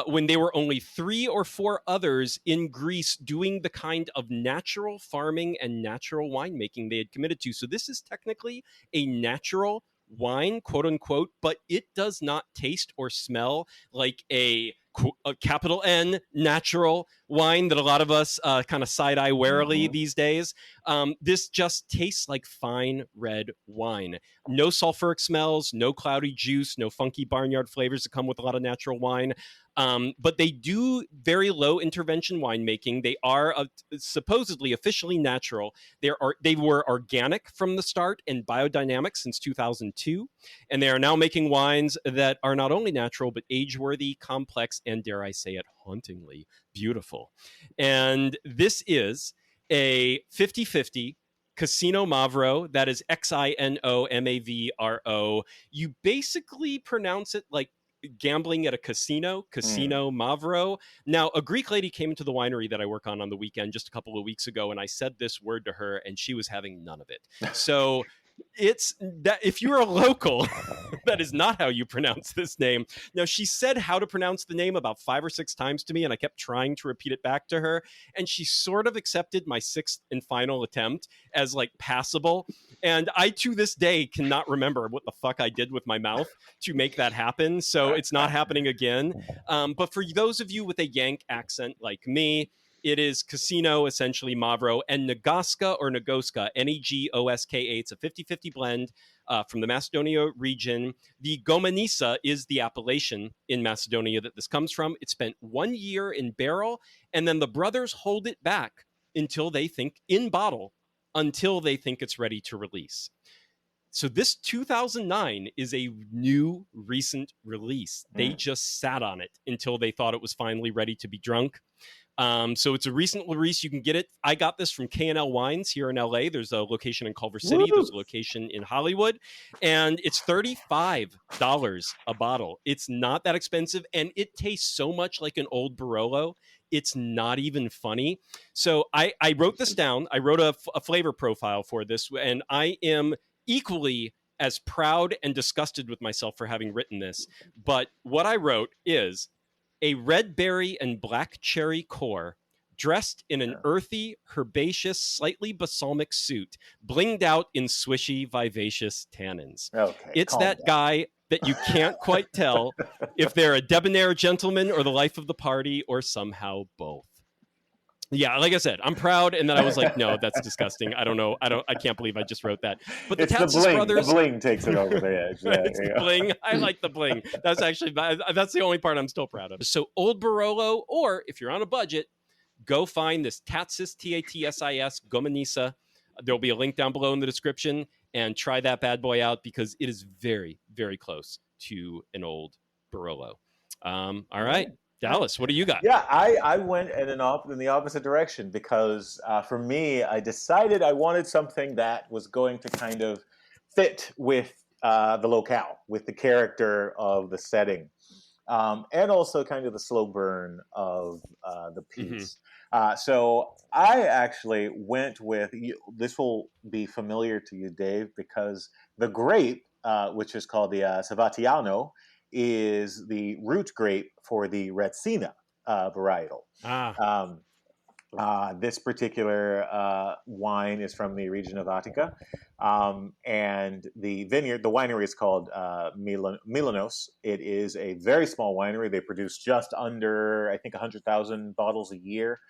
when there were only 3 or 4 others in Greece doing the kind of natural farming and natural winemaking they had committed to. So this is technically a natural wine, quote unquote, but it does not taste or smell like a capital N natural wine that a lot of us kind of side-eye warily these days. This just tastes like fine red wine. No sulfuric smells, no cloudy juice, no funky barnyard flavors that come with a lot of natural wine. But they do very low intervention winemaking. They are supposedly officially natural. They were organic from the start and biodynamic since 2002. And they are now making wines that are not only natural, but age-worthy, complex, and dare I say it, hauntingly beautiful. And this is a 50-50 Casino Mavro. That is Xino Mavro. You basically pronounce it like gambling at a casino Mavro. Now, a Greek lady came into the winery that I work on the weekend just a couple of weeks ago, and I said this word to her, and she was having none of it. So it's that if you're a local, that is not how you pronounce this name. Now, she said how to pronounce the name about 5 or 6 times to me, and I kept trying to repeat it back to her, and she sort of accepted my 6th and final attempt as like passable. And I, to this day, cannot remember what the fuck I did with my mouth to make that happen. So it's not happening again. But for those of you with a Yank accent like me, it is Casino, essentially Mavro, and Negoska or Negoska, Negoska. It's a 50-50 blend from the Macedonia region. The Gomenisa is the appellation in Macedonia that this comes from. It spent 1 year in barrel, and then the brothers hold it back until they think until they think it's ready to release. So this 2009 is a new, recent release. They just sat on it until they thought it was finally ready to be drunk. So it's a recent release. You can get it. I got this from K&L Wines here in LA. There's a location in Culver City. Woo! There's a location in Hollywood. And it's $35 a bottle. It's not that expensive. And it tastes so much like an old Barolo. It's not even funny. So I wrote this down. I wrote a flavor profile for this. And I am equally as proud and disgusted with myself for having written this. But what I wrote is a red berry and black cherry core, dressed in an earthy, herbaceous, slightly balsamic suit, blinged out in swishy, vivacious tannins. Okay, it's that guy that you can't quite tell if they're a debonair gentleman or the life of the party or somehow both. Yeah, like I said, I'm proud, and then I was like, no, that's disgusting. I don't know. I can't believe I just wrote that. But the Tatsis brothers, the bling takes it over the edge. Yeah, it's the bling. I like the bling. That's the only part I'm still proud of. So Old Barolo, or if you're on a budget, go find this Tatsis, Tatsis, Gomenisa. There'll be a link down below in the description, and try that bad boy out because it is very, very close to an Old Barolo. All right. Dallas, what do you got? Yeah, I went in the opposite direction because for me, I decided I wanted something that was going to kind of fit with the locale, with the character of the setting, and also kind of the slow burn of the piece. So I actually went with, this will be familiar to you, Dave, because the grape, which is called the Savatiano, is the root grape for the Retsina varietal. This particular wine is from the region of Attica, and the winery is called Milanos. It is a very small winery. They produce just under, I think, 100,000 bottles a year.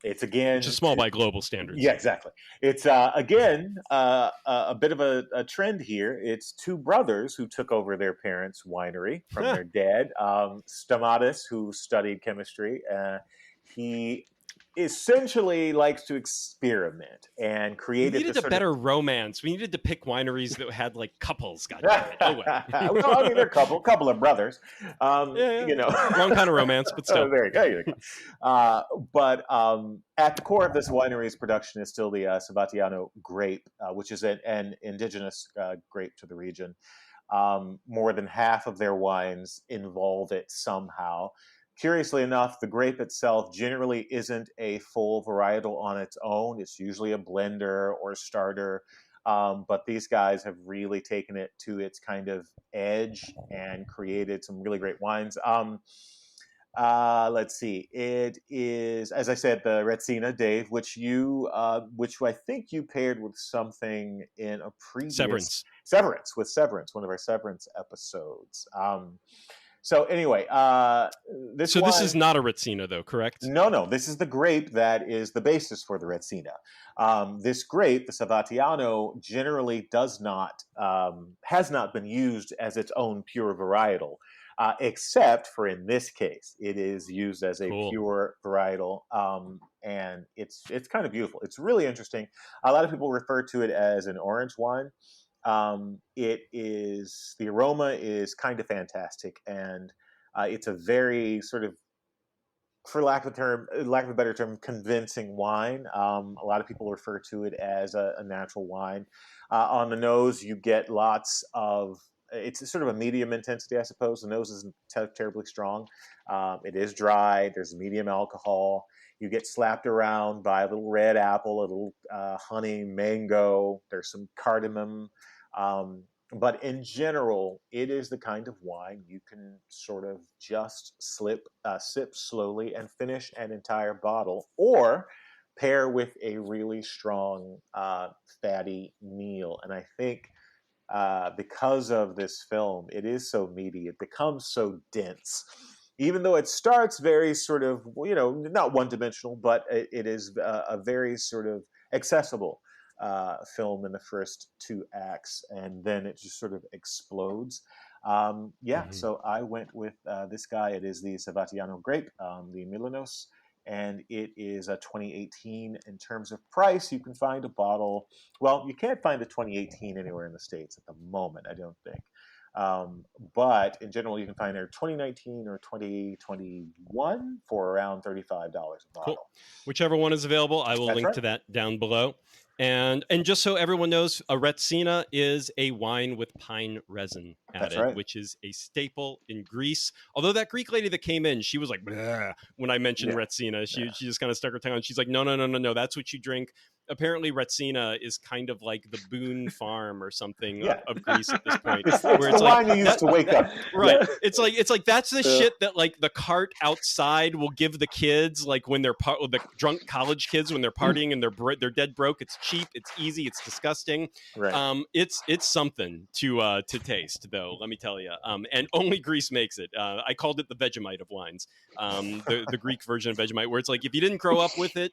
It's again just small by global standards. Yeah, exactly. It's again a bit of a trend here. It's 2 brothers who took over their parents' winery from their dad. Stamatis, who studied chemistry, he essentially likes to experiment and create. We needed a better romance. We needed to pick wineries that had like couples. God damn it! Oh well. Well, I mean, they're a couple of brothers. You know, wrong kind of romance, but still. There you go. But at the core of this winery's production is still the Savatiano grape, which is an indigenous grape to the region. More than half of their wines involve it somehow. Curiously enough, the grape itself generally isn't a full varietal on its own. It's usually a blender or a starter. But these guys have really taken it to its kind of edge and created some really great wines. Let's see. It is, as I said, the Retsina, Dave, which I think you paired with something in a previous... Severance, one of our Severance episodes. So anyway, this is not a Retsina, though, correct? No. This is the grape that is the basis for the Retsina. This grape, the Savatiano, generally has not been used as its own pure varietal, except for in this case, it is used as a pure varietal, and it's kind of beautiful. It's really interesting. A lot of people refer to it as an orange wine. The aroma is kind of fantastic, and it's a very sort of, for lack of a better term, convincing wine. A lot of people refer to it as a natural wine. On the nose, you get lots of, it's sort of a medium intensity, I suppose. The nose isn't terribly strong. It is dry. There's medium alcohol. You get slapped around by a little red apple, a little honey, mango. There's some cardamom. But in general, it is the kind of wine you can sort of just sip slowly and finish an entire bottle, or pair with a really strong, fatty meal. And I think because of this film, it is so meaty, it becomes so dense. Even though it starts very sort of, not one-dimensional, but it is a very sort of accessible film in the first 2 acts, and then it just sort of explodes. So I went with this guy. It is the Savatiano grape, the Milanos, and it is a 2018. In terms of price, you can find a bottle. Well, you can't find a 2018 anywhere in the States at the moment, I don't think. But in general, you can find either 2019 or 2021 for around $35 a bottle. Cool. Whichever one is available, I will link to that down below. And just so everyone knows, a Retsina is a wine with pine resin added, which is a staple in Greece. Although that Greek lady that came in, she was like, bleh, when I mentioned Retsina. She just kind of stuck her tongue out. She's like, no, that's what you drink. Apparently, Retsina is kind of like the Boone Farm or something of Greece at this point. It's the wine you used to wake up. Right. It's like that's the shit that like the cart outside will give the kids, like when they're the drunk college kids when they're partying and they're dead broke. It's cheap. It's easy. It's disgusting. Right. It's something to taste, though. Let me tell you. And only Greece makes it. I called it the Vegemite of wines. The Greek version of Vegemite, where it's like if you didn't grow up with it,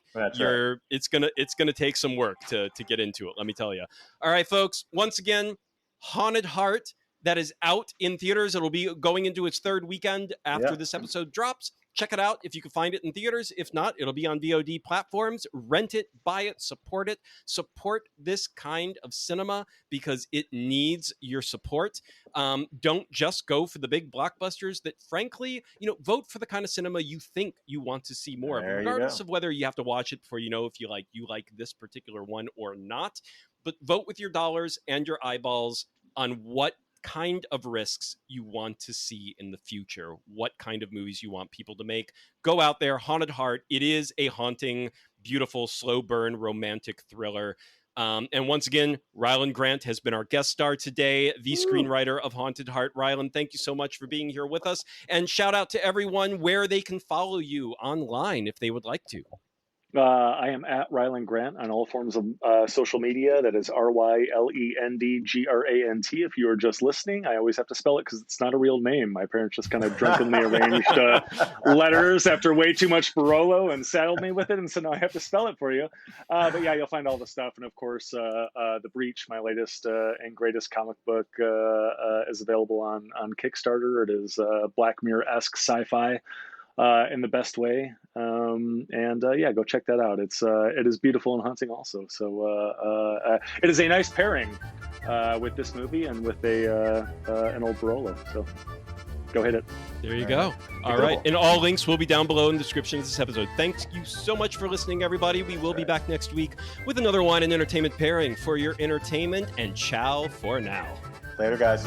it's gonna take some work to get into it, let me tell you. All right, folks, once again, Haunted Heart, that is out in theaters. It'll be going into its 3rd weekend after this episode drops. Check it out if you can find it in theaters. If not, it'll be on VOD platforms. Rent it, buy it, support it. Support this kind of cinema because it needs your support. Don't just go for the big blockbusters that, frankly, vote for the kind of cinema you think you want to see more of, regardless of whether you have to watch it before you know if you like this particular one or not. But vote with your dollars and your eyeballs on what kind of risks you want to see in the future, what kind of movies you want people to make. Go out there. Haunted Heart. It is a haunting, beautiful, slow burn, romantic thriller. And once again, Rylend Grant has been our guest star today, the screenwriter of Haunted Heart. Rylend, thank you so much for being here with us. And shout out to everyone where they can follow you online if they would like to. I am at Rylend Grant on all forms of social media. That is RYLENDGRANT. If you are just listening, I always have to spell it because it's not a real name. My parents just kind of drunkenly arranged letters after way too much Barolo and saddled me with it, and so now I have to spell it for you. But yeah, you'll find all the stuff, and of course, The Breach, my latest and greatest comic book, is available on Kickstarter. It is Black Mirror-esque sci-fi. In the best way, go check that out. It is beautiful and haunting also. So it is a nice pairing with this movie and with an old Barolo. So go hit it. There you go. All right, and all links will be down below in the description of this episode. Thank you so much for listening, everybody. We will be back next week with another wine and entertainment pairing for your entertainment. And ciao for now. Later, guys.